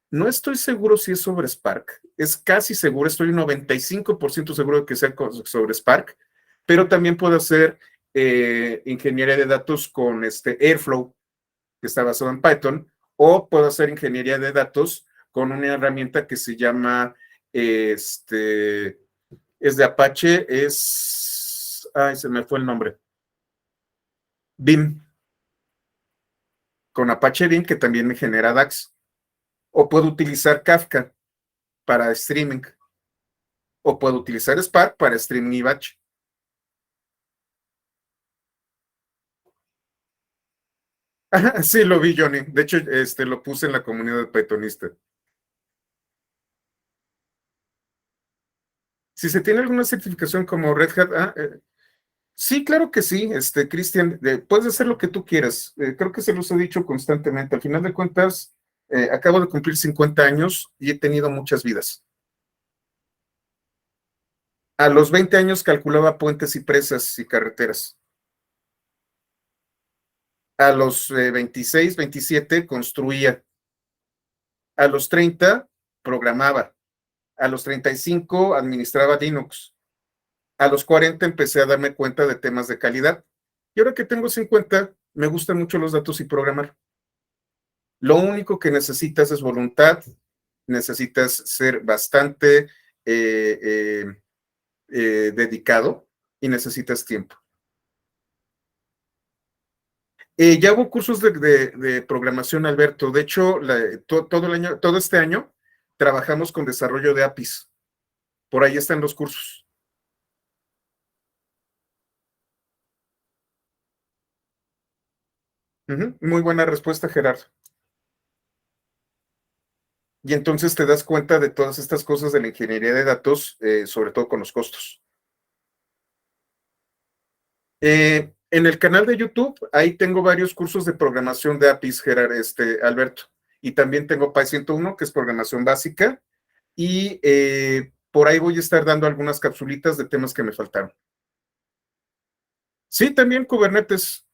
No estoy seguro si es sobre Spark, es casi seguro, estoy un 95% seguro de que sea sobre Spark, pero también puedo hacer ingeniería de datos con Airflow, que está basado en Python, o puedo hacer ingeniería de datos con una herramienta que se llama, es de Apache, ay, se me fue el nombre, BIM, con Apache BIM, que también me genera DAX, o puedo utilizar Kafka para streaming, o puedo utilizar Spark para streaming y batch. Sí, lo vi, Johnny. De hecho, lo puse en la comunidad pythonista. Si se tiene alguna certificación como Red Hat, sí, claro que sí, Cristian, puedes hacer lo que tú quieras. Creo que se los he dicho constantemente. Al final de cuentas, acabo de cumplir 50 años y he tenido muchas vidas. A los 20 años calculaba puentes y presas y carreteras. A los 26, 27 construía. A los 30 programaba. A los 35 administraba Linux. A los 40 empecé a darme cuenta de temas de calidad Y ahora que tengo 50, me gustan mucho los datos y programar. Lo único que necesitas es voluntad, necesitas ser bastante eh, dedicado y necesitas tiempo. Ya hubo cursos de programación, Alberto. De hecho, todo el año, todo este año trabajamos con desarrollo de APIs. Por ahí están los cursos. Muy buena respuesta, Gerardo. Y entonces te das cuenta de todas estas cosas de la ingeniería de datos, sobre todo con los costos. En el canal de YouTube, ahí tengo varios cursos de programación de APIs, Gerard, Alberto. Y también tengo Py 101, que es programación básica. Y por ahí voy a estar dando algunas capsulitas de temas que me faltaron. Sí, también Kubernetes.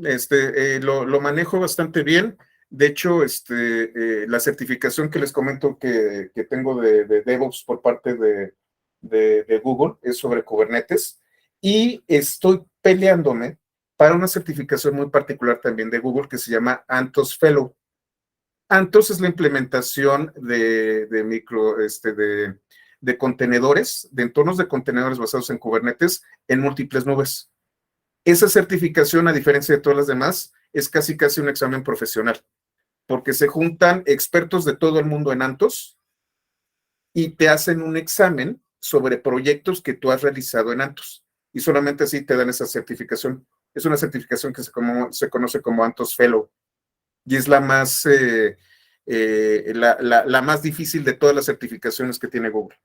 Lo manejo bastante bien. De hecho, la certificación que les comento que tengo de DevOps por parte de Google es sobre Kubernetes y estoy peleándome para una certificación muy particular también de Google que se llama Antos Fellow. Antos es la implementación de micro, de contenedores, de entornos de contenedores basados en Kubernetes en múltiples nubes. Esa certificación, a diferencia de todas las demás, es casi un examen profesional, porque se juntan expertos de todo el mundo en Antos y te hacen un examen sobre proyectos que tú has realizado en Antos. Y solamente así te dan esa certificación. Es una certificación que se conoce como Antos Fellow y es la más, la más difícil de todas las certificaciones que tiene Google.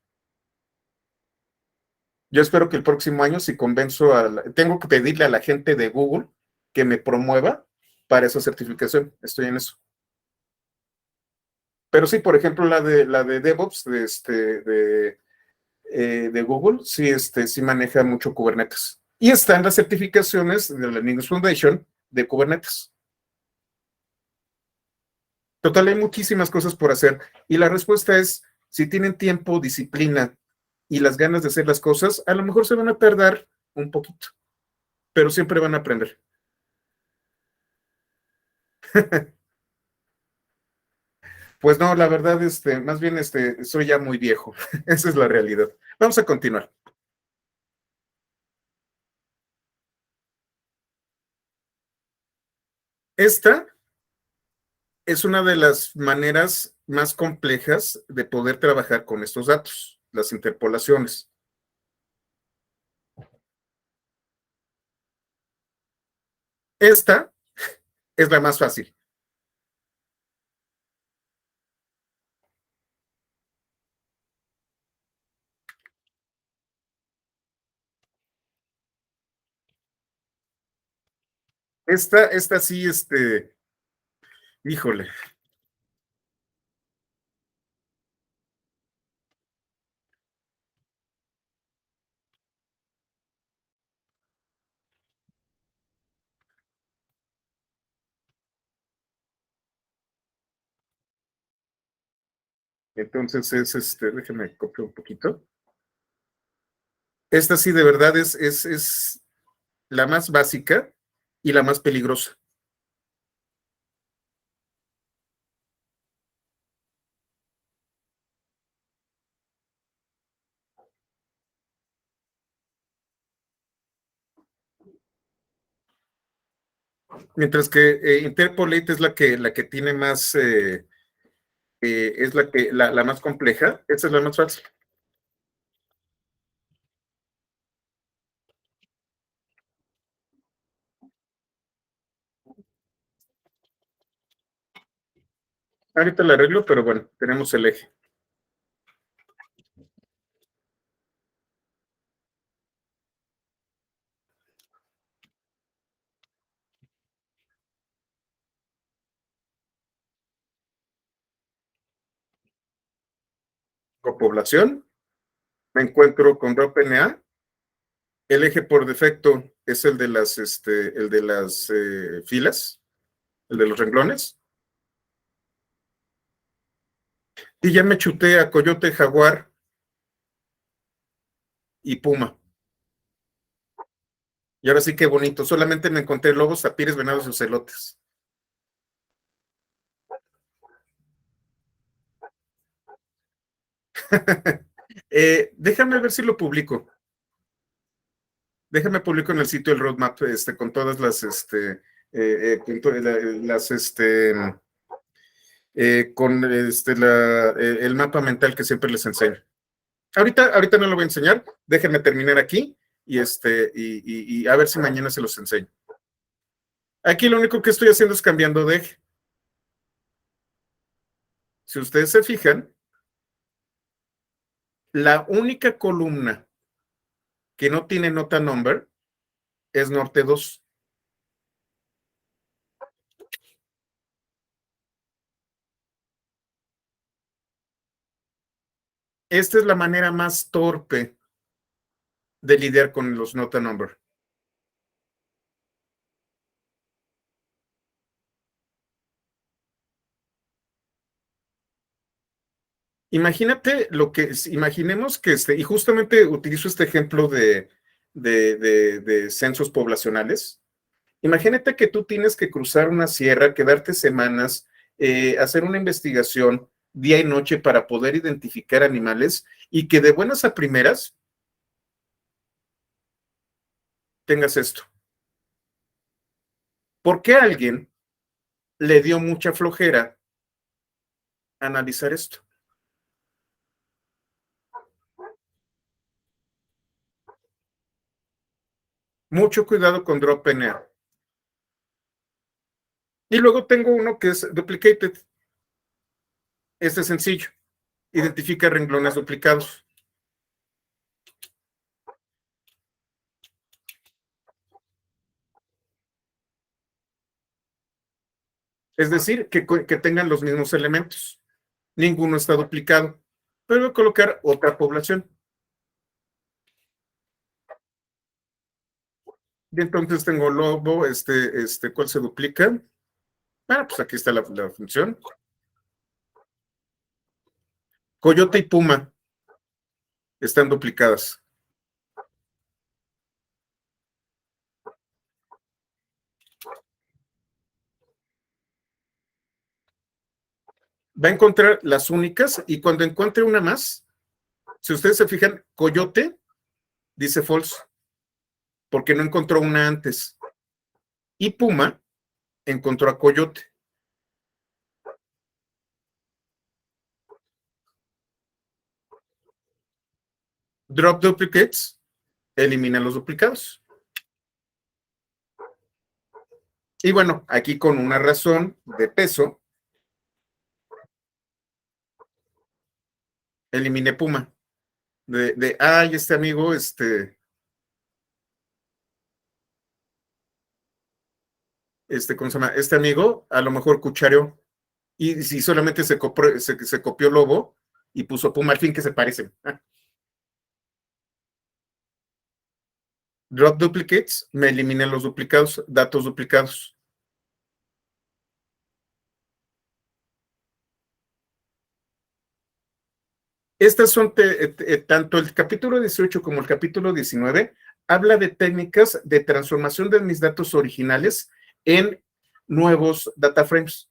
Yo espero que el próximo año, si convenzo tengo que pedirle a la gente de Google que me promueva para esa certificación. Estoy en eso. Pero sí, por ejemplo, la de DevOps de Google, sí, sí maneja mucho Kubernetes. Y están las certificaciones de la Linux Foundation de Kubernetes. Total, hay muchísimas cosas por hacer. Y la respuesta es, si tienen tiempo, disciplina y las ganas de hacer las cosas, a lo mejor se van a tardar un poquito, pero siempre van a aprender. Pues no, la verdad, más bien, soy ya muy viejo. Esa es la realidad. Vamos a continuar. Esta es una de las maneras más complejas de poder trabajar con estos datos, las interpolaciones. Esta es la más fácil. Esta sí, híjole. Entonces déjeme copiar un poquito. Esta sí de verdad es la más básica y la más peligrosa. Mientras que Interpolate es la que tiene más, es la más compleja, esa es la más fácil. Ahorita la arreglo, pero bueno, tenemos el eje. Con población, me encuentro con ROPNA. El eje por defecto es el de las filas, el de los renglones. Y ya me chuté a Coyote, Jaguar y Puma. Y ahora sí que bonito, solamente me encontré lobos, tapires, venados y ocelotes. Déjame ver si lo publico. Déjame publico en el sitio el roadmap, con todas las, las, con el mapa mental que siempre les enseño. Ahorita no lo voy a enseñar, déjenme terminar aquí y a ver si mañana se los enseño. Aquí lo único que estoy haciendo es cambiando de eje. Si ustedes se fijan, la única columna que no tiene nota number es norte 2. Esta es la manera más torpe de lidiar con los nota number. Imagínate imaginemos que y justamente utilizo este ejemplo de censos poblacionales. Imagínate que tú tienes que cruzar una sierra, quedarte semanas, hacer una investigación día y noche para poder identificar animales y que de buenas a primeras tengas esto. ¿Por qué a alguien le dio mucha flojera analizar esto? Mucho cuidado con drop NA. Y luego tengo uno que es duplicated. Este es sencillo. Identifica renglones duplicados. Es decir, que tengan los mismos elementos. Ninguno está duplicado. Pero voy a colocar otra población. Y entonces tengo lobo, ¿cuál se duplica? Ah, pues aquí está la función. Coyote y puma están duplicadas. Va a encontrar las únicas y cuando encuentre una más, si ustedes se fijan, coyote dice false, porque no encontró una antes. Y puma encontró a coyote. Drop duplicates, elimina los duplicados. Y bueno, aquí con una razón de peso, eliminé puma. Ay, este amigo, ¿cómo se llama? Este amigo a lo mejor cuchareó. Y si solamente se copió lobo y puso puma al fin que se parecen. Drop duplicates, me eliminé los duplicados, datos duplicados. Estas son, tanto el capítulo 18 como el capítulo 19, habla de técnicas de transformación de mis datos originales en nuevos data frames.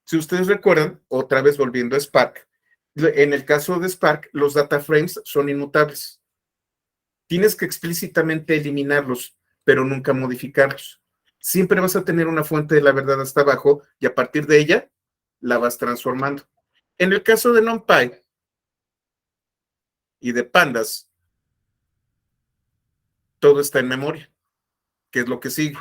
Si ustedes recuerdan, otra vez volviendo a Spark, en el caso de Spark, los data frames son inmutables. Tienes que explícitamente eliminarlos, pero nunca modificarlos. Siempre vas a tener una fuente de la verdad hasta abajo y a partir de ella la vas transformando. En el caso de NumPy y de Pandas, todo está en memoria, que es lo que sigue.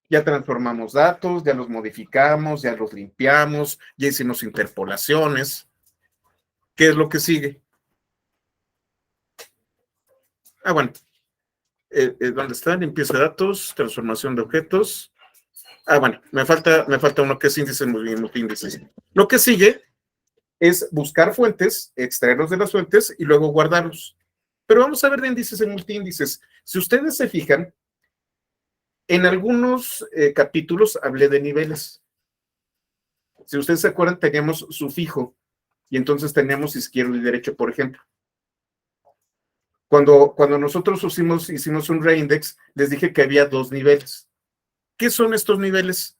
Ya transformamos datos, ya los modificamos, ya los limpiamos, ya hicimos interpolaciones. ¿Qué es lo que sigue? Ah, bueno. ¿Dónde está? Limpieza de datos, transformación de objetos. Ah, bueno, me falta uno que es índice multiíndices. Lo que sigue es buscar fuentes, extraerlos de las fuentes y luego guardarlos. Pero vamos a ver de índices y multiíndices. Si ustedes se fijan, En algunos capítulos hablé de niveles. Si ustedes se acuerdan, teníamos sufijo y entonces teníamos izquierdo y derecho, por ejemplo. Cuando nosotros hicimos un reindex, les dije que había dos niveles. ¿Qué son estos niveles?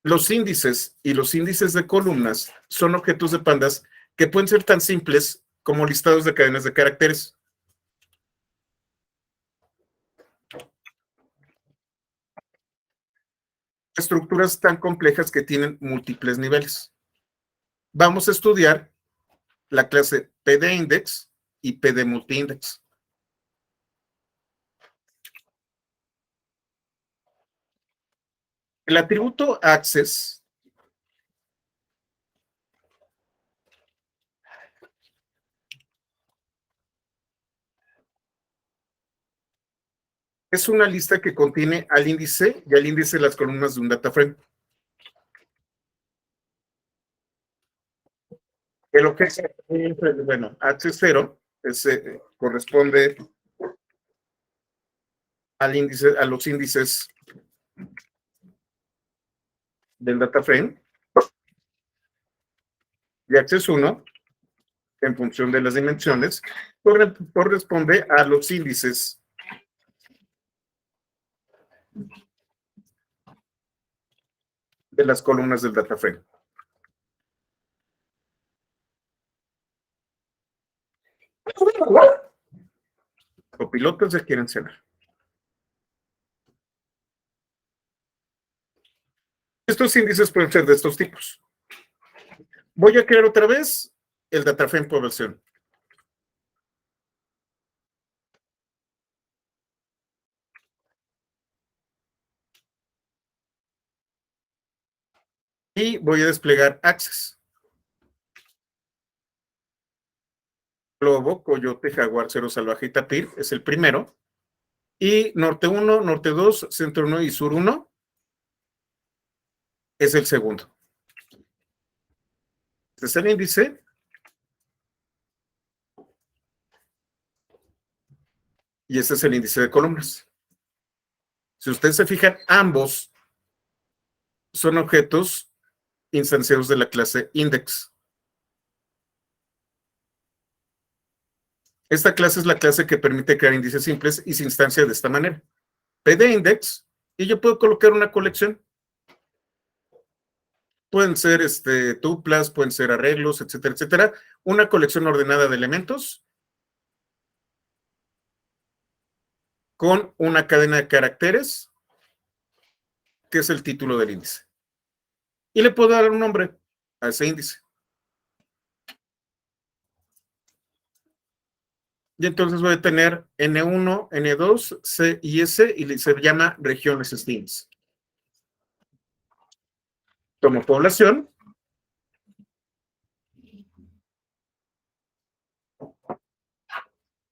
Los índices y los índices de columnas son objetos de pandas que pueden ser tan simples como listados de cadenas de caracteres. Estructuras tan complejas que tienen múltiples niveles. Vamos a estudiar la clase PDindex y PD multiindex. El atributo access es una lista que contiene al índice y al índice de las columnas de un data frame. El objeto, bueno, H0 corresponde al índice, a los índices del data frame y H1, en función de las dimensiones, corresponde a los índices de las columnas del data frame. Copilotos ya quieren cenar. Estos índices pueden ser de estos tipos. Voy a crear otra vez el data frame población. Y voy a desplegar Access. Lobo, Coyote, Jaguar, Cero Salvaje y Tapir es el primero. Y Norte 1, Norte 2, Centro 1 y Sur 1 es el segundo. Este es el índice. Y este es el índice de columnas. Si ustedes se fijan, ambos son objetos instanciados de la clase index. Esta clase es la clase que permite crear índices simples y se instancia de esta manera. PDindex, y yo puedo colocar una colección. Pueden ser tuplas, pueden ser arreglos, etcétera, etcétera. Una colección ordenada de elementos con una cadena de caracteres, que es el título del índice. Y le puedo dar un nombre a ese índice. Y entonces voy a tener N1, N2, C y S, y se llama regiones STIMS. Tomo población.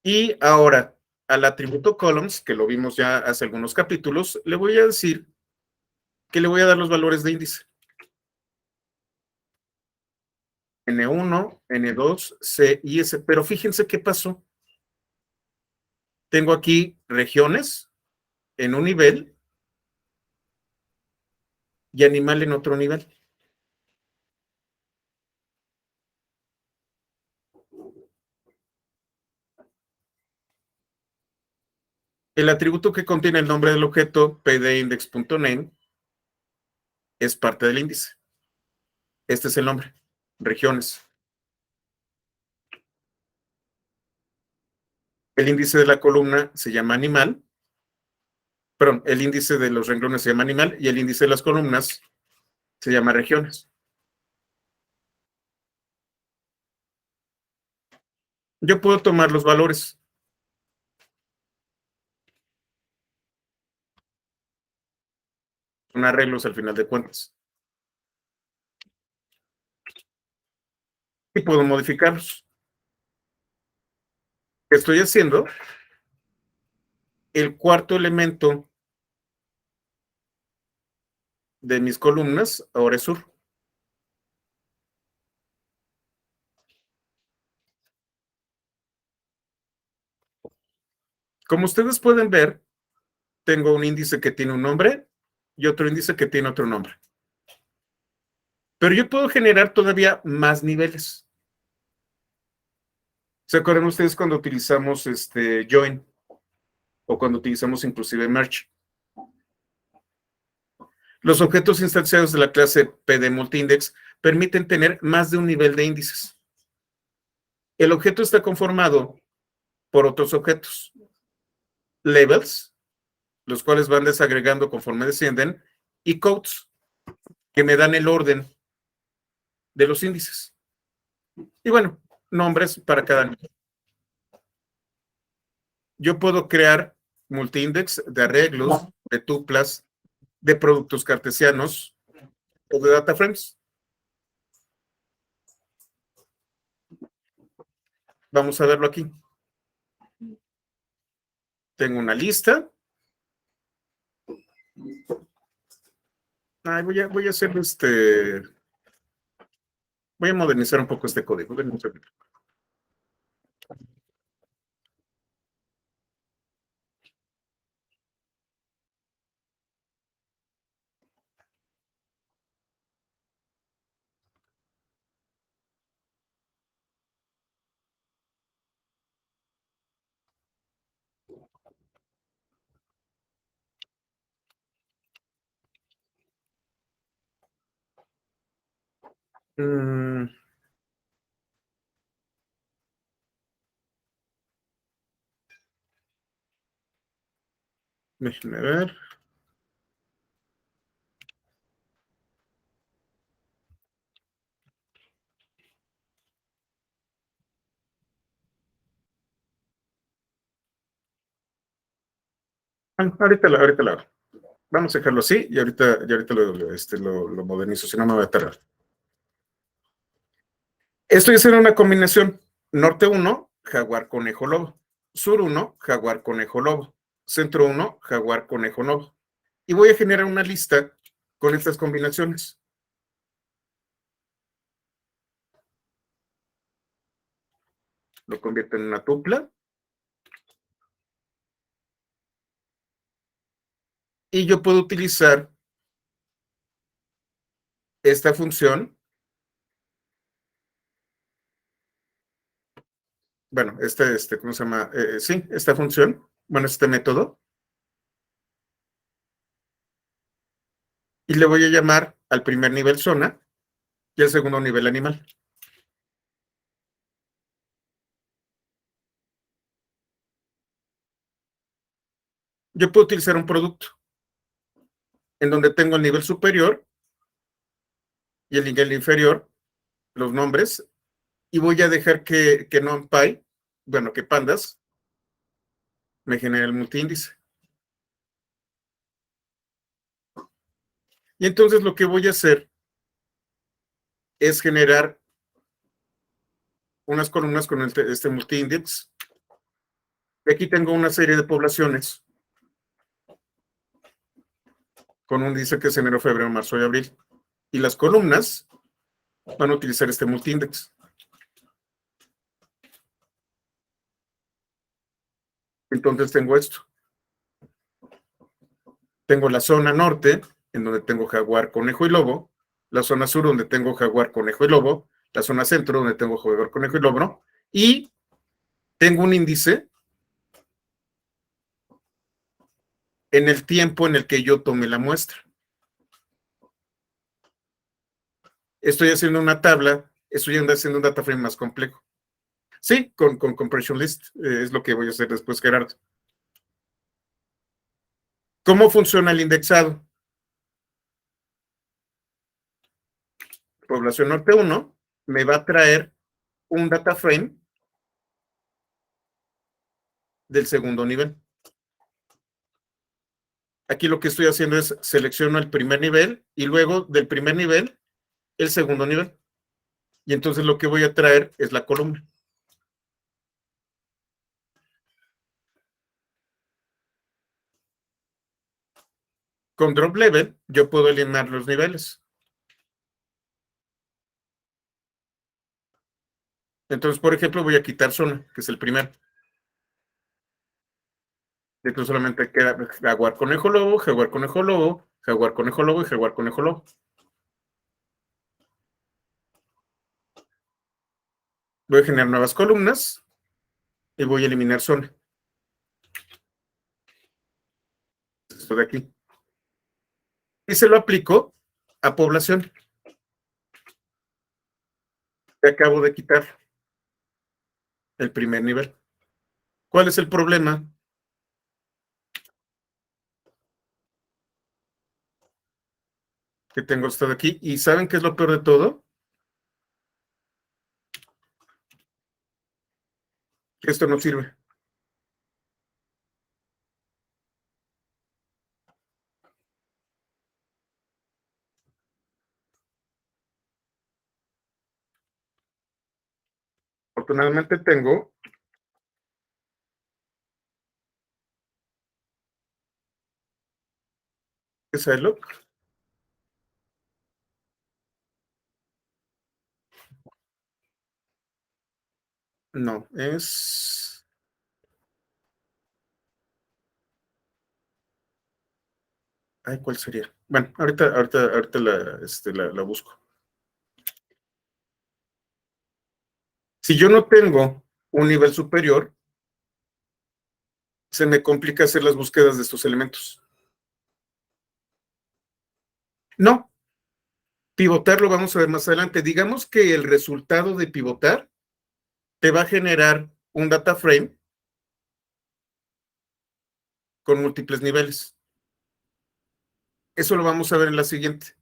Y ahora, al atributo columns, que lo vimos ya hace algunos capítulos, le voy a decir que le voy a dar los valores de índice. N1, N2, C y S. Pero fíjense qué pasó. Tengo aquí regiones en un nivel y animal en otro nivel. El atributo que contiene el nombre del objeto pdindex.name es parte del índice. Este es el nombre, regiones. El índice de la columna se llama animal. Perdón, el índice de los renglones se llama animal y el índice de las columnas se llama regiones. Yo puedo tomar los valores. Son arreglos al final de cuentas. Y puedo modificarlos. ¿Qué estoy haciendo? El cuarto elemento de mis columnas ahora es sur. Como ustedes pueden ver, tengo un índice que tiene un nombre y otro índice que tiene otro nombre. Pero yo puedo generar todavía más niveles. ¿Se acuerdan ustedes cuando utilizamos join o cuando utilizamos inclusive merge? Los objetos instanciados de la clase PD multiindex permiten tener más de un nivel de índices. El objeto está conformado por otros objetos, levels, los cuales van desagregando conforme descienden, y codes, que me dan el orden de los índices. Y bueno, nombres para cada nivel. Yo puedo crear multiindex de arreglos, de tuplas, de productos cartesianos o de data frames. Vamos a verlo aquí. Tengo una lista. Voy a hacer voy a modernizar un poco este código. Déjenme ver. Ahorita lo hago. Vamos a dejarlo así y ahorita lo modernizo, si no me voy a tardar. Estoy haciendo una combinación. Norte 1, jaguar, conejo, lobo. Sur 1, jaguar, conejo, lobo. Centro 1, jaguar, conejo, lobo. Y voy a generar una lista con estas combinaciones. Lo convierto en una tupla. Y yo puedo utilizar esta función. Bueno, ¿cómo se llama? Sí, esta función. Bueno, este método. Y le voy a llamar al primer nivel zona y al segundo nivel animal. Yo puedo utilizar un producto en donde tengo el nivel superior y el nivel inferior, los nombres, y voy a dejar que NumPy, bueno, que Pandas, me genere el multiíndice. Y entonces lo que voy a hacer es generar unas columnas con este multiíndice. Aquí tengo una serie de poblaciones con un índice que es enero, febrero, marzo y abril. Y las columnas van a utilizar este multiíndice. Entonces tengo esto. Tengo la zona norte, en donde tengo jaguar, conejo y lobo. La zona sur, donde tengo jaguar, conejo y lobo. La zona centro, donde tengo jaguar, conejo y lobo, ¿no? Y tengo un índice en el tiempo en el que yo tomé la muestra. Estoy haciendo una tabla, estoy haciendo un data frame más complejo. Sí, con compression list, es lo que voy a hacer después, Gerardo. ¿Cómo funciona el indexado? Población norte 1 me va a traer un data frame del segundo nivel. Aquí lo que estoy haciendo es selecciono el primer nivel y luego del primer nivel el segundo nivel. Y entonces lo que voy a traer es la columna. Con drop level yo puedo eliminar los niveles. Entonces, por ejemplo, voy a quitar zona, que es el primero. Entonces solamente queda jaguar, conejo, lobo, jaguar, conejo, lobo, jaguar, conejo, lobo y jaguar, conejo, lobo. Voy a generar nuevas columnas y voy a eliminar zona. Esto de aquí. Y se lo aplico a población. Que acabo de quitar el primer nivel. ¿Cuál es el problema? Que tengo esto de aquí. ¿Y saben qué es lo peor de todo? Que esto no sirve. Afortunadamente tengo esa look. No, es. Ay, ¿cuál sería? Bueno, ahorita la busco. Si yo no tengo un nivel superior, se me complica hacer las búsquedas de estos elementos. No, pivotar lo vamos a ver más adelante. Digamos que el resultado de pivotar te va a generar un data frame con múltiples niveles. Eso lo vamos a ver en la siguiente.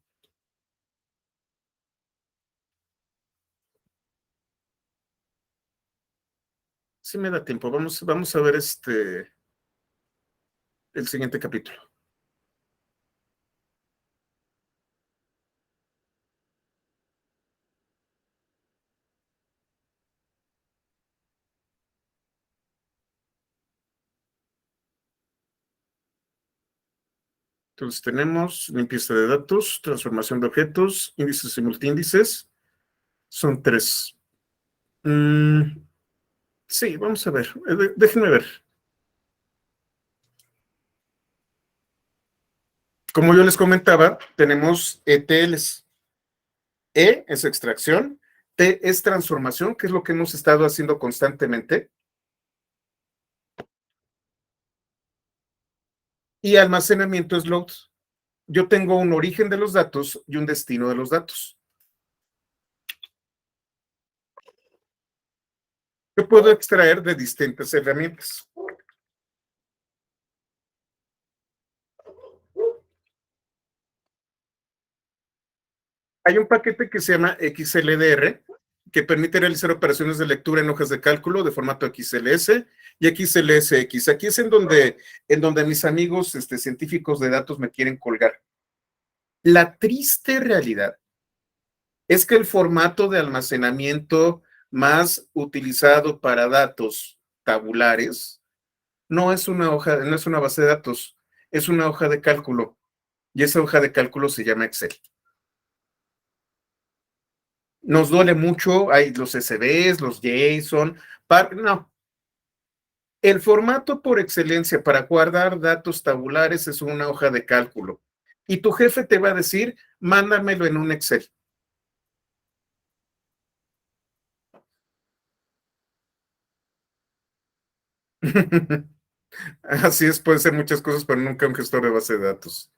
Sí me da tiempo. Vamos a ver el siguiente capítulo. Entonces tenemos limpieza de datos, transformación de objetos, índices y multiíndices. Son 3. Sí, vamos a ver. Déjenme ver. Como yo les comentaba, tenemos ETLs. E es extracción, T es transformación, que es lo que hemos estado haciendo constantemente, y almacenamiento es load. Yo tengo un origen de los datos y un destino de los datos. Yo puedo extraer de distintas herramientas. Hay un paquete que se llama XLDR, que permite realizar operaciones de lectura en hojas de cálculo de formato XLS y XLSX. Aquí es en donde mis amigos científicos de datos me quieren colgar. La triste realidad es que el formato de almacenamiento más utilizado para datos tabulares no es una hoja, no es una base de datos, es una hoja de cálculo. Y esa hoja de cálculo se llama Excel. Nos duele mucho, hay los SVs, los JSON, no. El formato por excelencia para guardar datos tabulares es una hoja de cálculo. Y tu jefe te va a decir, mándamelo en un Excel. Así es, puede ser muchas cosas, pero nunca un gestor de base de datos.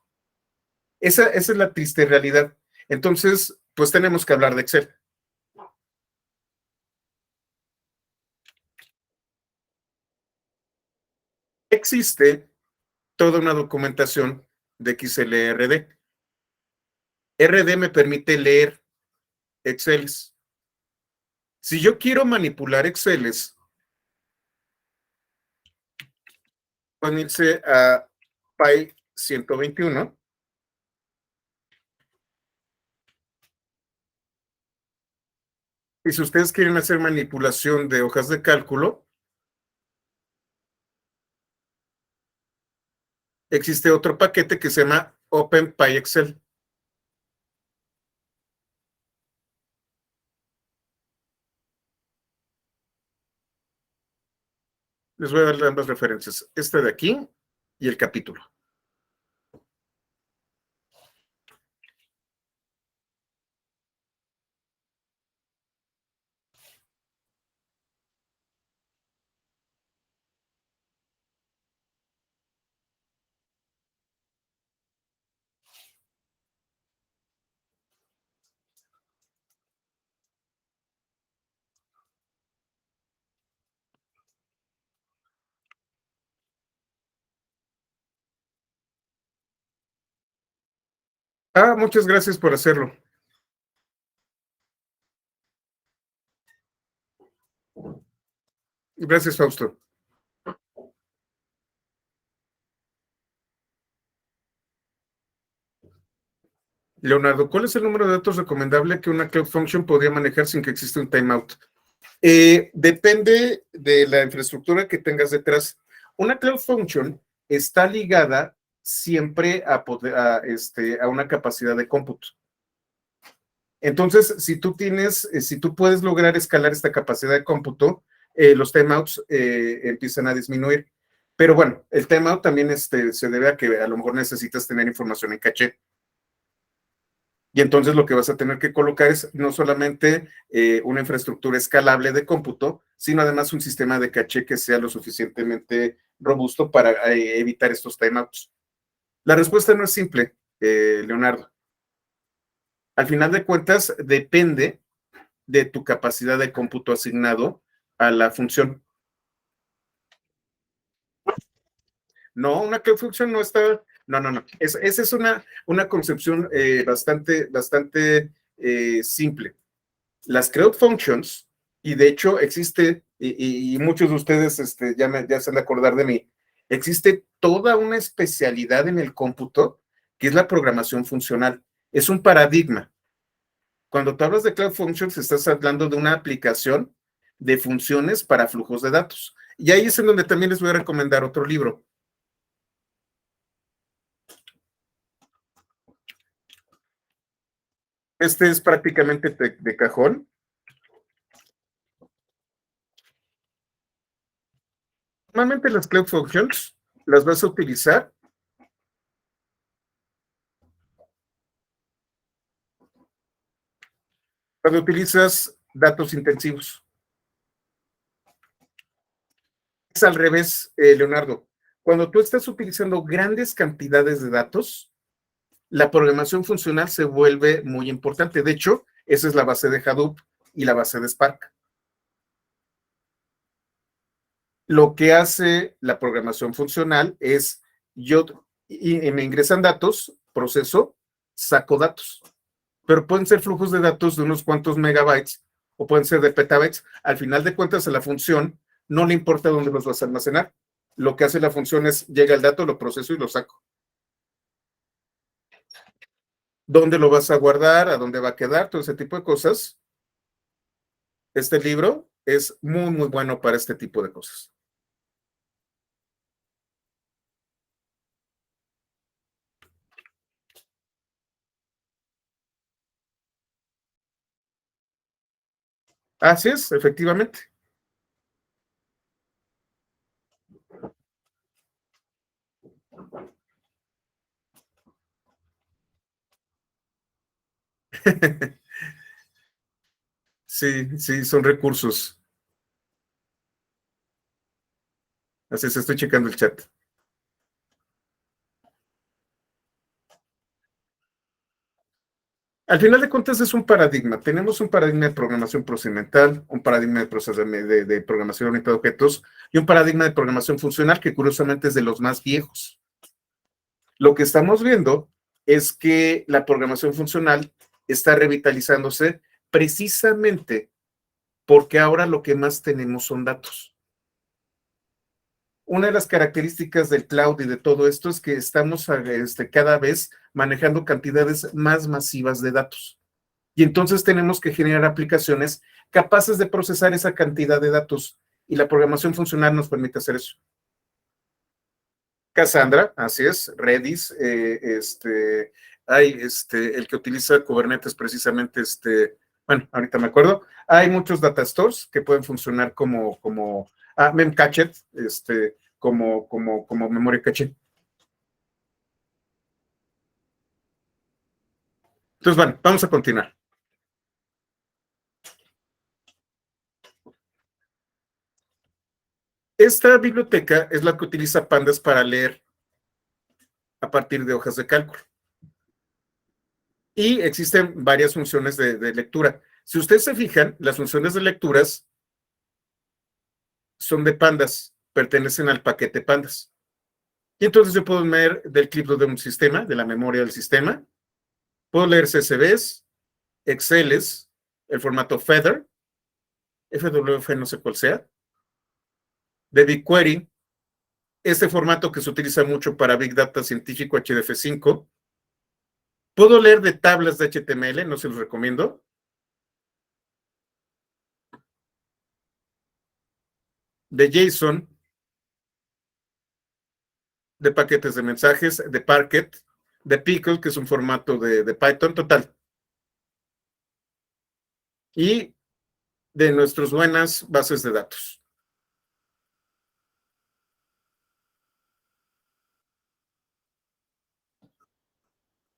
Esa es la triste realidad. Entonces, pues tenemos que hablar de Excel. Existe toda una documentación de XLRD. RD me permite leer Exceles. Si yo quiero manipular Exceles, pueden irse a Py 121. Y si ustedes quieren hacer manipulación de hojas de cálculo, existe otro paquete que se llama OpenPyExcel. Les voy a dar ambas referencias, esta de aquí y el capítulo. Muchas gracias por hacerlo. Gracias, Fausto. Leonardo, ¿cuál es el número de datos recomendable que una Cloud Function podría manejar sin que exista un timeout? Depende de la infraestructura que tengas detrás. Una Cloud Function está ligada siempre a una capacidad de cómputo. Entonces, si tú puedes lograr escalar esta capacidad de cómputo, los timeouts empiezan a disminuir. Pero bueno, el timeout también se debe a que a lo mejor necesitas tener información en caché. Y entonces lo que vas a tener que colocar es no solamente una infraestructura escalable de cómputo, sino además un sistema de caché que sea lo suficientemente robusto para evitar estos timeouts. La respuesta no es simple, Leonardo. Al final de cuentas, depende de tu capacidad de cómputo asignado a la función. No, una cloud function no está. No. Esa es una concepción bastante simple. Las cloud functions, y de hecho existe, y muchos de ustedes ya se han de acordar de mí, existe toda una especialidad en el cómputo que es la programación funcional. Es un paradigma. Cuando tú hablas de Cloud Functions, estás hablando de una aplicación de funciones para flujos de datos. Y ahí es en donde también les voy a recomendar otro libro. Este es prácticamente de cajón. Normalmente las Cloud Functions las vas a utilizar cuando utilizas datos intensivos. Es al revés, Leonardo. Cuando tú estás utilizando grandes cantidades de datos, la programación funcional se vuelve muy importante. De hecho, esa es la base de Hadoop y la base de Spark. Lo que hace la programación funcional es y me ingresan datos, proceso, saco datos. Pero pueden ser flujos de datos de unos cuantos megabytes o pueden ser de petabytes. Al final de cuentas, a la función no le importa dónde los vas a almacenar. Lo que hace la función es, llega el dato, lo proceso y lo saco. ¿Dónde lo vas a guardar? ¿A dónde va a quedar? Todo ese tipo de cosas. Este libro es muy bueno para este tipo de cosas. Así es, efectivamente. Sí, son recursos. Así es, estoy checando el chat. Al final de cuentas es un paradigma. Tenemos un paradigma de programación procedimental, un paradigma de programación orientada a objetos y un paradigma de programación funcional que curiosamente es de los más viejos. Lo que estamos viendo es que la programación funcional está revitalizándose precisamente porque ahora lo que más tenemos son datos. Una de las características del cloud y de todo esto es que estamos cada vez manejando cantidades más masivas de datos. Y entonces tenemos que generar aplicaciones capaces de procesar esa cantidad de datos. Y la programación funcional nos permite hacer eso. Cassandra, así es, Redis, el que utiliza Kubernetes precisamente, bueno, ahorita me acuerdo. Hay muchos data stores que pueden funcionar como Memcached, como memoria caché. Entonces, bueno, vamos a continuar. Esta biblioteca es la que utiliza Pandas para leer a partir de hojas de cálculo. Y existen varias funciones de lectura. Si ustedes se fijan, las funciones de lecturas son de Pandas, pertenecen al paquete Pandas. Y entonces yo puedo leer del clip de un sistema, de la memoria del sistema, puedo leer CSVs, Exceles, el formato Feather, FWF no sé cuál sea, de BigQuery, este formato que se utiliza mucho para Big Data científico HDF5. Puedo leer de tablas de HTML, no se los recomiendo. De JSON, de paquetes de mensajes, de Parquet, de Pickle, que es un formato de Python total. Y de nuestras buenas bases de datos.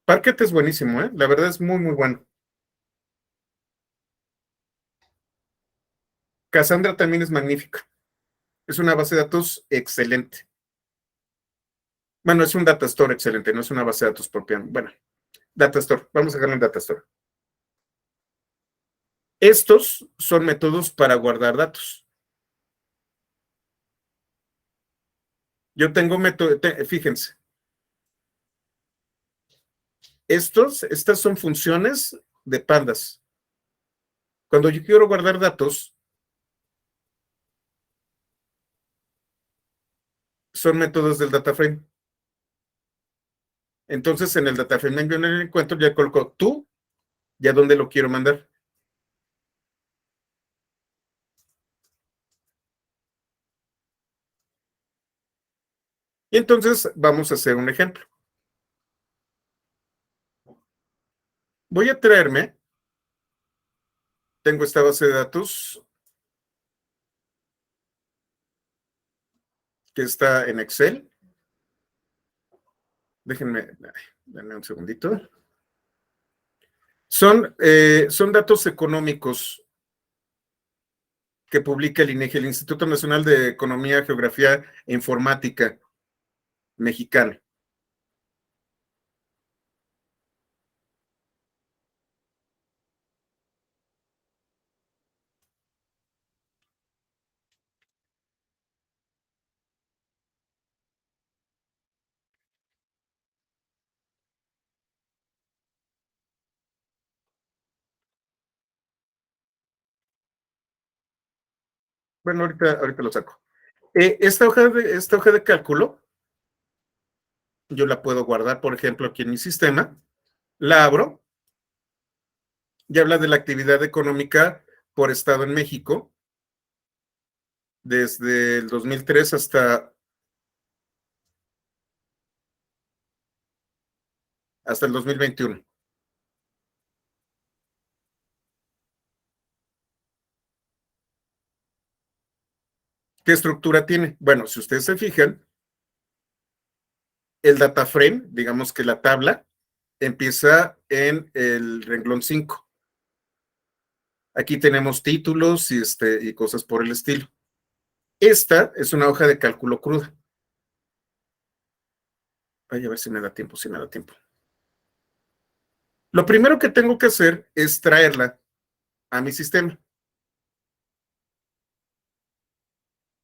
Parquet es buenísimo, ¿eh? La verdad es muy, muy bueno. Cassandra también es magnífica. Es una base de datos excelente. Bueno, es un data store excelente, no es una base de datos propia. Bueno, data store. Vamos a dejarlo en data store. Estos son métodos para guardar datos. Yo tengo método, fíjense. Estas son funciones de Pandas. Cuando yo quiero guardar datos, son métodos del data frame. Entonces, en el data frame en el encuentro ya coloco tú y a dónde lo quiero mandar. Y entonces vamos a hacer un ejemplo. Voy a traerme, tengo esta base de datos que está en Excel. Déjenme, denme un segundito. Son datos económicos que publica el INEGI, el Instituto Nacional de Economía, Geografía e Informática mexicano. Bueno, ahorita lo saco. Esta hoja de cálculo, yo la puedo guardar, por ejemplo, aquí en mi sistema. La abro y habla de la actividad económica por estado en México, desde el 2003 hasta el 2021. ¿Qué estructura tiene? Bueno, si ustedes se fijan, el data frame, digamos que la tabla, empieza en el renglón 5. Aquí tenemos títulos y cosas por el estilo. Esta es una hoja de cálculo cruda. Ay, a ver si me da tiempo, si me da tiempo. Lo primero que tengo que hacer es traerla a mi sistema.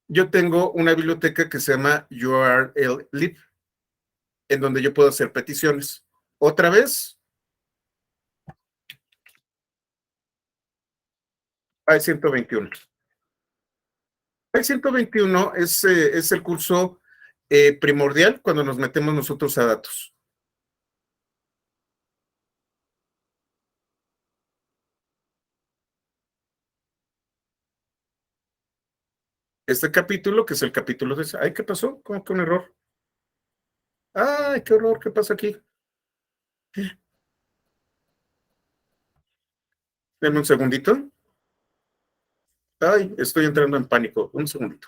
Yo tengo una biblioteca que se llama URLlib, en donde yo puedo hacer peticiones. Otra vez, hay 121. Hay 121 es el curso primordial cuando nos metemos nosotros a datos. Este capítulo, que es el capítulo de... Ay, ¿qué pasó? ¿Cómo que un error? Ay, qué horror, ¿qué pasa aquí? Denme un segundito. Ay, estoy entrando en pánico. Un segundito.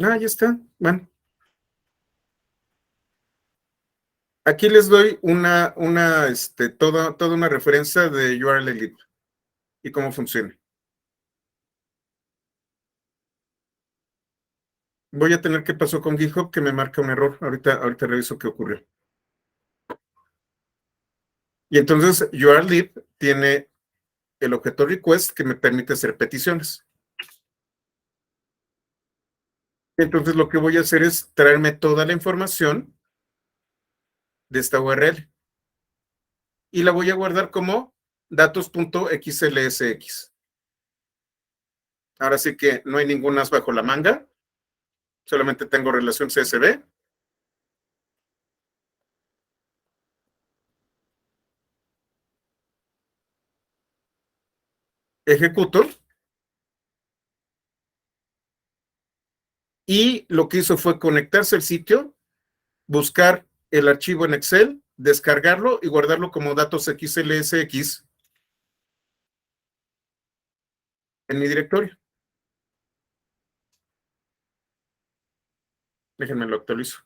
Ah, ya está. Bueno, aquí les doy toda una referencia de URL Elite y cómo funciona. Voy a tener que pasó con GitHub que me marca un error. Ahorita reviso qué ocurrió. Y entonces URLib tiene el objeto request que me permite hacer peticiones. Entonces lo que voy a hacer es traerme toda la información de esta URL y la voy a guardar como datos.xlsx. Ahora sí que no hay ningún as bajo la manga, solamente tengo relación CSV. Ejecuto y lo que hizo fue conectarse al sitio, buscar el archivo en Excel, descargarlo y guardarlo como datos XLSX en mi directorio. Déjenme lo actualizo.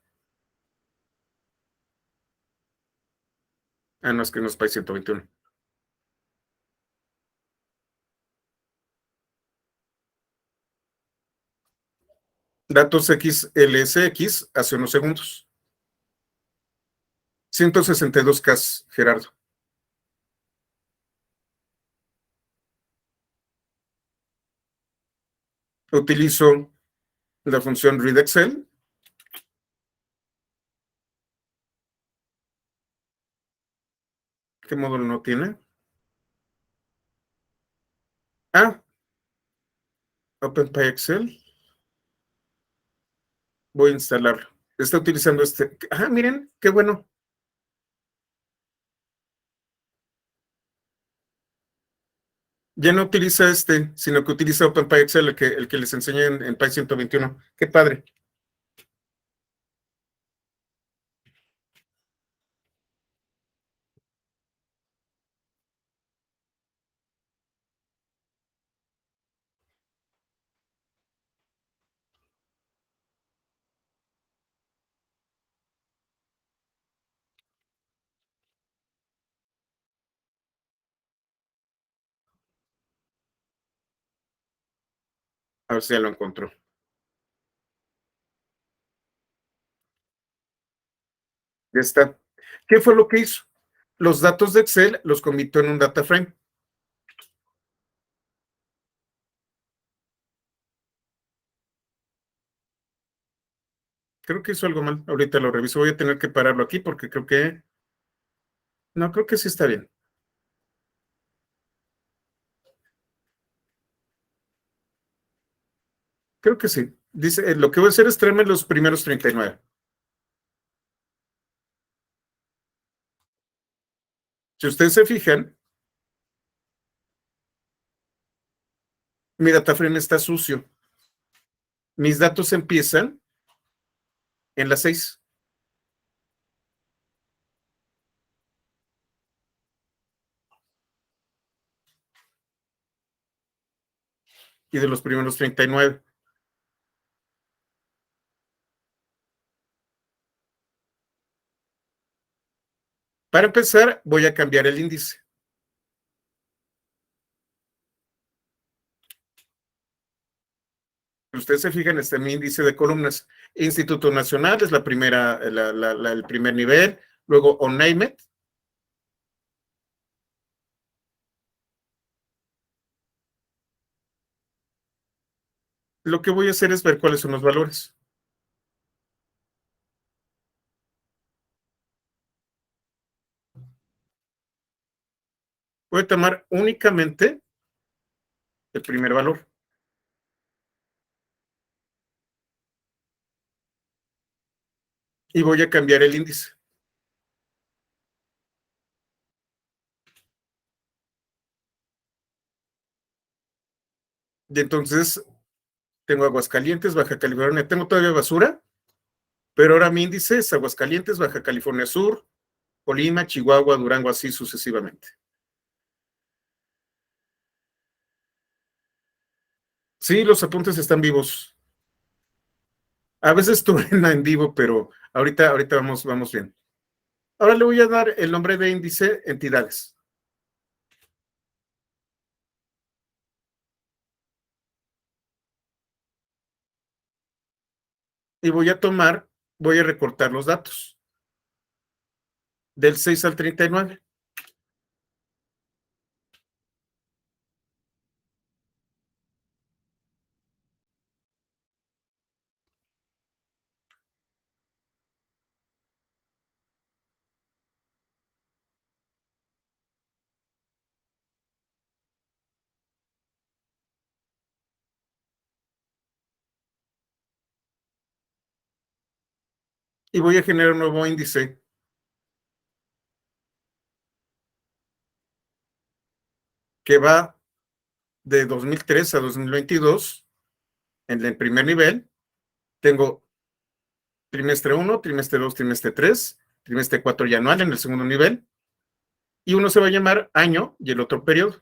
Ah, no, es que no es PY 121. Datos XLSX hace unos segundos. 162K, Gerardo. Utilizo la función read Excel. ¿Qué módulo no tiene? Ah, OpenPy Excel. Voy a instalarlo. Está utilizando este. Ah, miren, qué bueno. Ya no utiliza este, sino que utiliza OpenPy Excel, el que les enseñé en Py 121. Qué padre. A ver si ya lo encontró. Ya está. ¿Qué fue lo que hizo? Los datos de Excel los convirtió en un data frame. Creo que hizo algo mal. Ahorita lo reviso. Voy a tener que pararlo aquí porque creo que. No, creo que sí está bien. Creo que sí. Dice, lo que voy a hacer es traerme los primeros 39. Si ustedes se fijan, mi data frame está sucio. Mis datos empiezan en las 6 y de los primeros 39. Para empezar, voy a cambiar el índice. Si ustedes se fijan, está mi índice de columnas. Instituto Nacional es el primer nivel. Luego, ONAMED. Lo que voy a hacer es ver cuáles son los valores. Voy a tomar únicamente el primer valor y voy a cambiar el índice. Y entonces tengo Aguascalientes, Baja California, tengo todavía basura, pero ahora mi índice es Aguascalientes, Baja California Sur, Colima, Chihuahua, Durango, así sucesivamente. Sí, los apuntes están vivos. A veces truena en vivo, pero ahorita vamos bien. Ahora le voy a dar el nombre de índice entidades. Y voy a recortar los datos del 6 al 39. Y voy a generar un nuevo índice que va de 2003 a 2022 en el primer nivel. Tengo trimestre 1, trimestre 2, trimestre 3, trimestre 4 y anual en el segundo nivel. Y uno se va a llamar año y el otro periodo.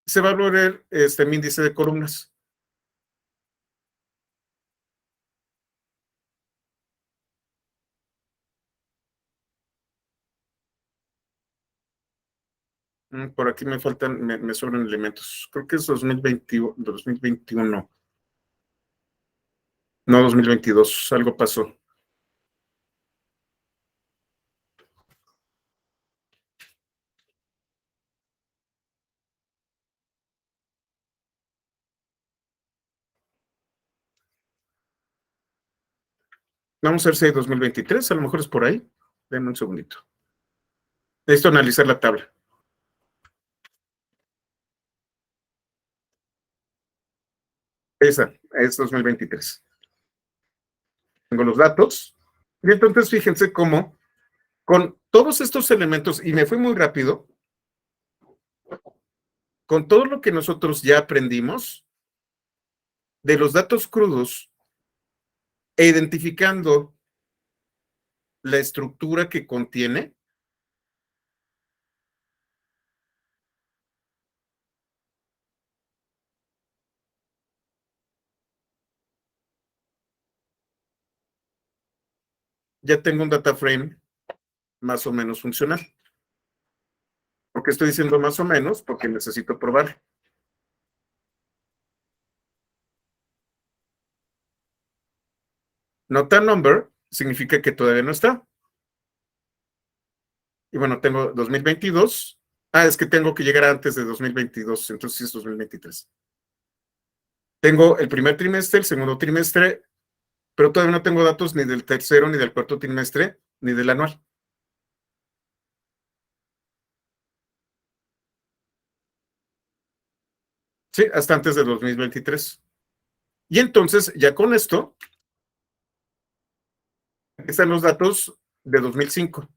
Se va a volver mi índice de columnas. Por aquí me faltan, me sobran elementos. Creo que es 2021. No, 2022. Algo pasó. Vamos a ver si hay 2023. A lo mejor es por ahí. Denme un segundito. Necesito analizar la tabla. Esa es 2023. Tengo los datos. Y entonces fíjense cómo con todos estos elementos, y me fui muy rápido, con todo lo que nosotros ya aprendimos de los datos crudos e identificando la estructura que contiene, ya tengo un data frame más o menos funcional. ¿Por qué estoy diciendo más o menos? Porque necesito probar. Nota number significa que todavía no está. Y bueno, tengo 2022. Es que tengo que llegar antes de 2022, entonces sí es 2023. Tengo el primer trimestre, el segundo trimestre, pero todavía no tengo datos ni del tercero, ni del cuarto trimestre, ni del anual. Sí, hasta antes de 2023. Y entonces, ya con esto, están los datos de 2005.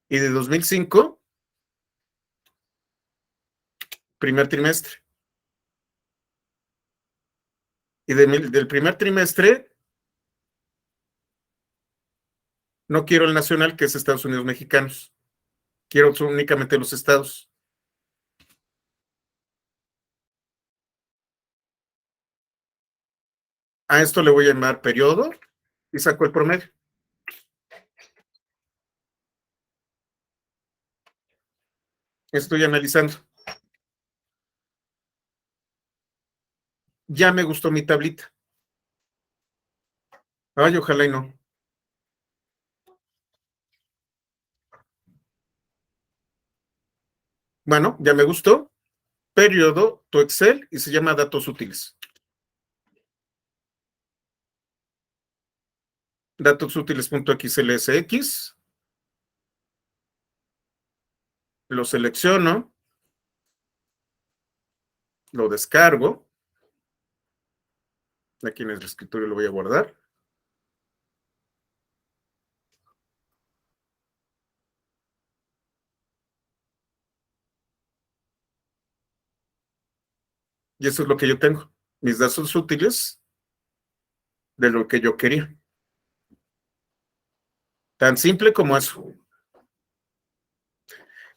Y de 2005, primer trimestre. Y del primer trimestre, no quiero el nacional, que es Estados Unidos mexicanos. Quiero únicamente los estados. A esto le voy a llamar periodo y saco el promedio. Estoy analizando. Ya me gustó mi tablita. Ay, ojalá y no. Bueno, ya me gustó. Periodo, tu Excel, y se llama datos útiles. Datosútiles.xlsx. Lo selecciono. Lo descargo. Aquí en el escritorio lo voy a guardar. Y eso es lo que yo tengo. Mis datos útiles de lo que yo quería. Tan simple como eso.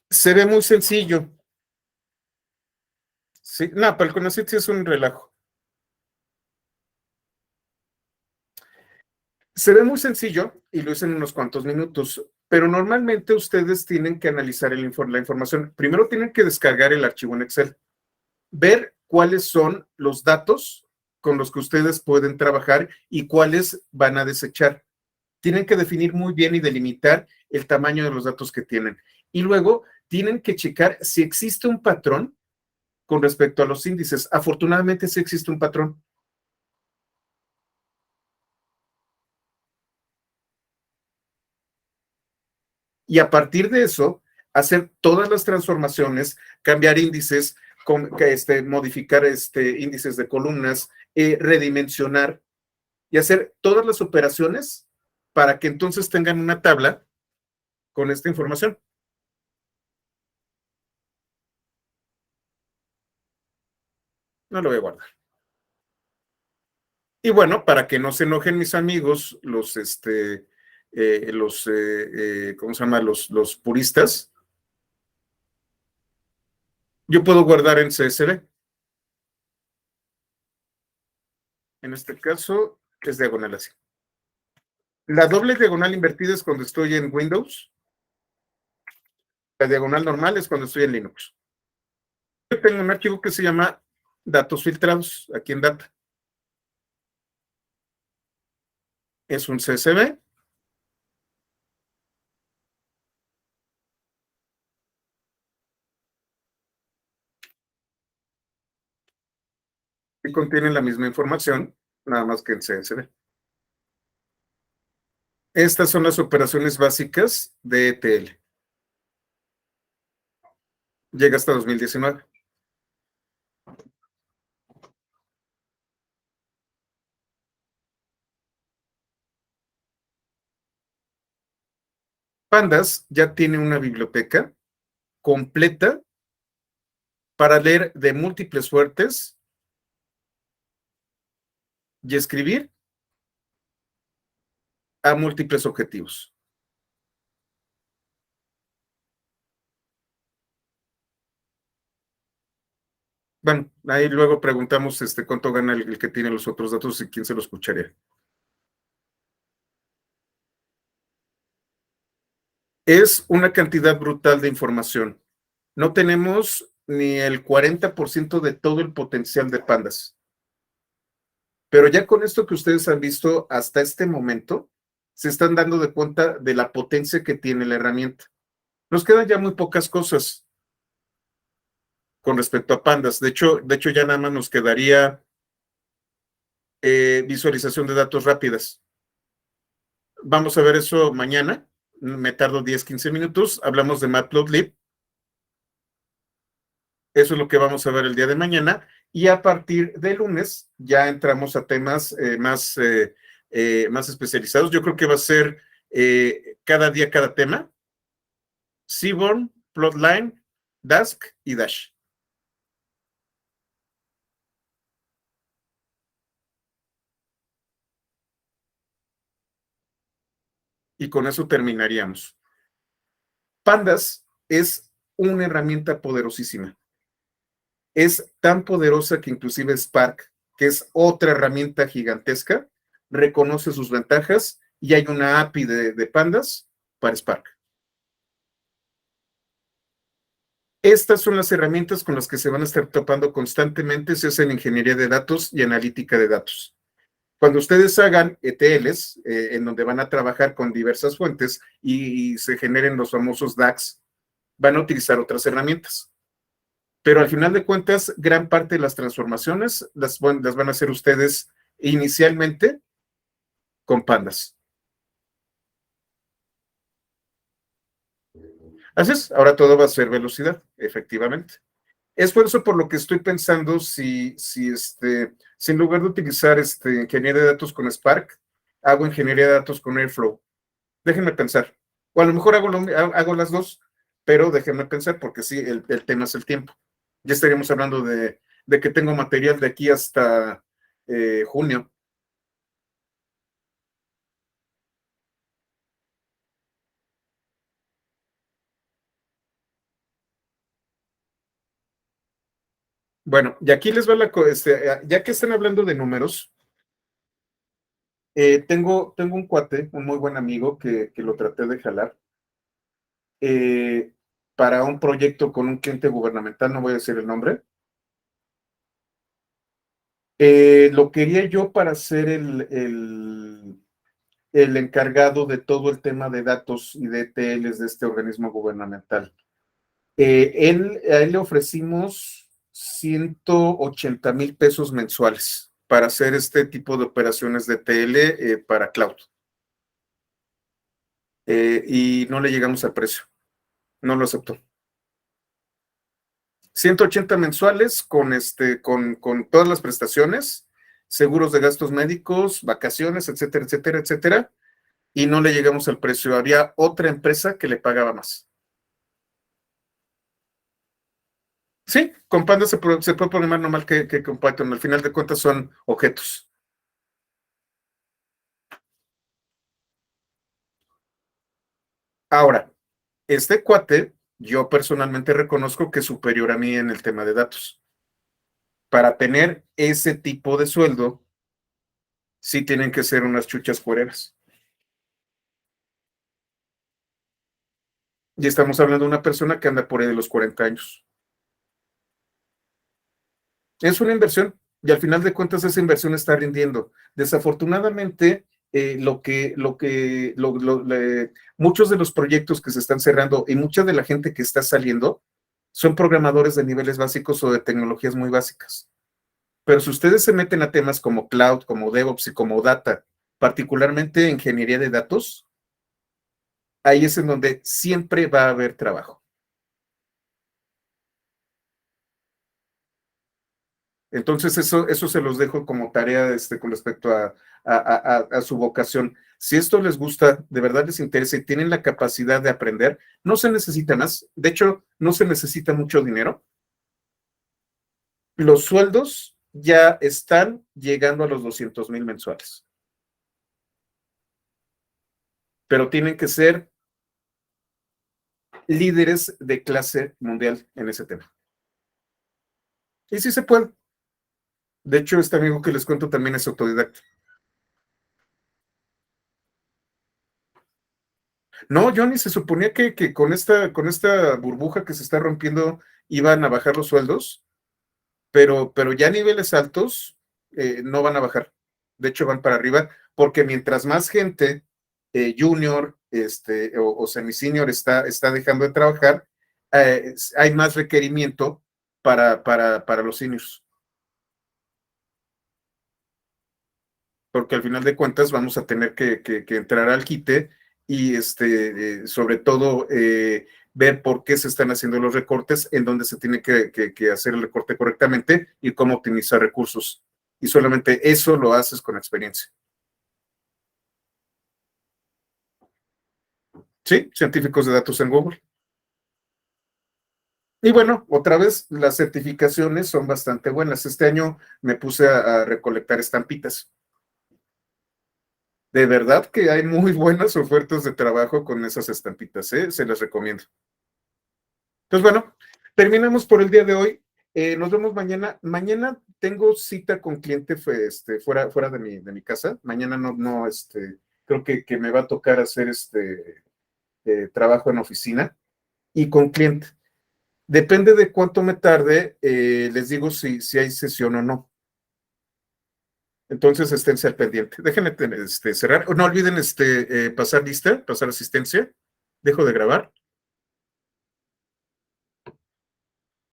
Se ve muy sencillo. Sí, no, pero el CONACYT sí es un relajo. Se ve muy sencillo y lo hice en unos cuantos minutos, pero normalmente ustedes tienen que analizar la información. Primero tienen que descargar el archivo en Excel, ver cuáles son los datos con los que ustedes pueden trabajar y cuáles van a desechar. Tienen que definir muy bien y delimitar el tamaño de los datos que tienen. Y luego tienen que checar si existe un patrón con respecto a los índices. Afortunadamente sí existe un patrón. Y a partir de eso, hacer todas las transformaciones, cambiar índices, modificar índices de columnas, redimensionar y hacer todas las operaciones para que entonces tengan una tabla con esta información. No lo voy a guardar. Y bueno, para que no se enojen mis amigos, ¿cómo se llama? Los puristas, yo puedo guardar en CSV. En este caso, es diagonal así. La doble diagonal invertida es cuando estoy en Windows. La diagonal normal es cuando estoy en Linux. Yo tengo un archivo que se llama datos filtrados, aquí en Data. Es un CSV. Y contiene la misma información, nada más que en CSV. Estas son las operaciones básicas de ETL. Llega hasta 2019. Pandas ya tiene una biblioteca completa para leer de múltiples fuentes y escribir a múltiples objetivos. Bueno, ahí luego preguntamos cuánto gana el que tiene los otros datos y quién se lo escucharía. Es una cantidad brutal de información. No tenemos ni el 40% de todo el potencial de Pandas. Pero ya con esto que ustedes han visto hasta este momento, se están dando de cuenta de la potencia que tiene la herramienta. Nos quedan ya muy pocas cosas con respecto a Pandas. De hecho ya nada más nos quedaría visualización de datos rápidas. Vamos a ver eso mañana. Me tardo 10, 15 minutos. Hablamos de Matplotlib. Eso es lo que vamos a ver el día de mañana. Y a partir de lunes ya entramos a temas más especializados. Yo creo que va a ser cada día cada tema. Seaborn, Plotline, Dask y Dash. Y con eso terminaríamos. Pandas es una herramienta poderosísima. Es tan poderosa que inclusive Spark, que es otra herramienta gigantesca, reconoce sus ventajas y hay una API de Pandas para Spark. Estas son las herramientas con las que se van a estar topando constantemente si hacen ingeniería de datos y analítica de datos. Cuando ustedes hagan ETLs, en donde van a trabajar con diversas fuentes y se generen los famosos DAX, van a utilizar otras herramientas. Pero al final de cuentas, gran parte de las transformaciones las van a hacer ustedes inicialmente con Pandas. Así es, ahora todo va a ser velocidad, efectivamente. Es por eso por lo que estoy pensando si en lugar de utilizar ingeniería de datos con Spark, hago ingeniería de datos con Airflow. Déjenme pensar. O a lo mejor hago las dos, pero déjenme pensar porque sí, el tema es el tiempo. Ya estaríamos hablando de que tengo material de aquí hasta junio. Bueno, y aquí les va ya que están hablando de números, tengo un cuate, un muy buen amigo que lo traté de jalar eh, para un proyecto con un cliente gubernamental, no voy a decir el nombre. Lo quería yo para ser el encargado de todo el tema de datos y de ETLs de este organismo gubernamental. A él le ofrecimos 180,000 pesos mensuales para hacer este tipo de operaciones de TL para cloud. Y no le llegamos al precio, no lo aceptó. 180 mensuales con todas las prestaciones, seguros de gastos médicos, vacaciones, etcétera, etcétera, etcétera, y no le llegamos al precio. Había otra empresa que le pagaba más. Sí, con Panda se puede programar normal que con Python. Al final de cuentas son objetos. Ahora, este cuate, yo personalmente reconozco que es superior a mí en el tema de datos. Para tener ese tipo de sueldo, sí tienen que ser unas chuchas cuereras. Y estamos hablando de una persona que anda por ahí de los 40 años. Es una inversión y al final de cuentas esa inversión está rindiendo. Desafortunadamente, muchos de los proyectos que se están cerrando y mucha de la gente que está saliendo son programadores de niveles básicos o de tecnologías muy básicas. Pero si ustedes se meten a temas como cloud, como DevOps y como data, particularmente ingeniería de datos, ahí es en donde siempre va a haber trabajo. Entonces, eso se los dejo como tarea con respecto a su vocación. Si esto les gusta, de verdad les interesa y tienen la capacidad de aprender, no se necesita más. De hecho, no se necesita mucho dinero. Los sueldos ya están llegando a los 200,000 mensuales, pero tienen que ser líderes de clase mundial en ese tema. Y sí se puede. De hecho, este amigo que les cuento también es autodidacta. No, Johnny, se suponía que con esta burbuja que se está rompiendo iban a bajar los sueldos, pero ya a niveles altos no van a bajar. De hecho, van para arriba, porque mientras más gente junior o semi-senior está dejando de trabajar, hay más requerimiento para los seniors. Porque al final de cuentas vamos a tener que entrar al quite y sobre todo ver por qué se están haciendo los recortes, en dónde se tiene que hacer el recorte correctamente y cómo optimizar recursos. Y solamente eso lo haces con experiencia. Sí, científicos de datos en Google. Y bueno, otra vez, las certificaciones son bastante buenas. Este año me puse a recolectar estampitas. De verdad que hay muy buenas ofertas de trabajo con esas estampitas, ¿eh? Se las recomiendo. Pues bueno, terminamos por el día de hoy. Nos vemos mañana. Mañana tengo cita con cliente fuera de mi casa. Mañana no, creo que me va a tocar hacer trabajo en oficina y con cliente. Depende de cuánto me tarde, les digo si hay sesión o no. Entonces, esténse al pendiente. Déjenme cerrar. No olviden pasar lista, pasar asistencia. Dejo de grabar.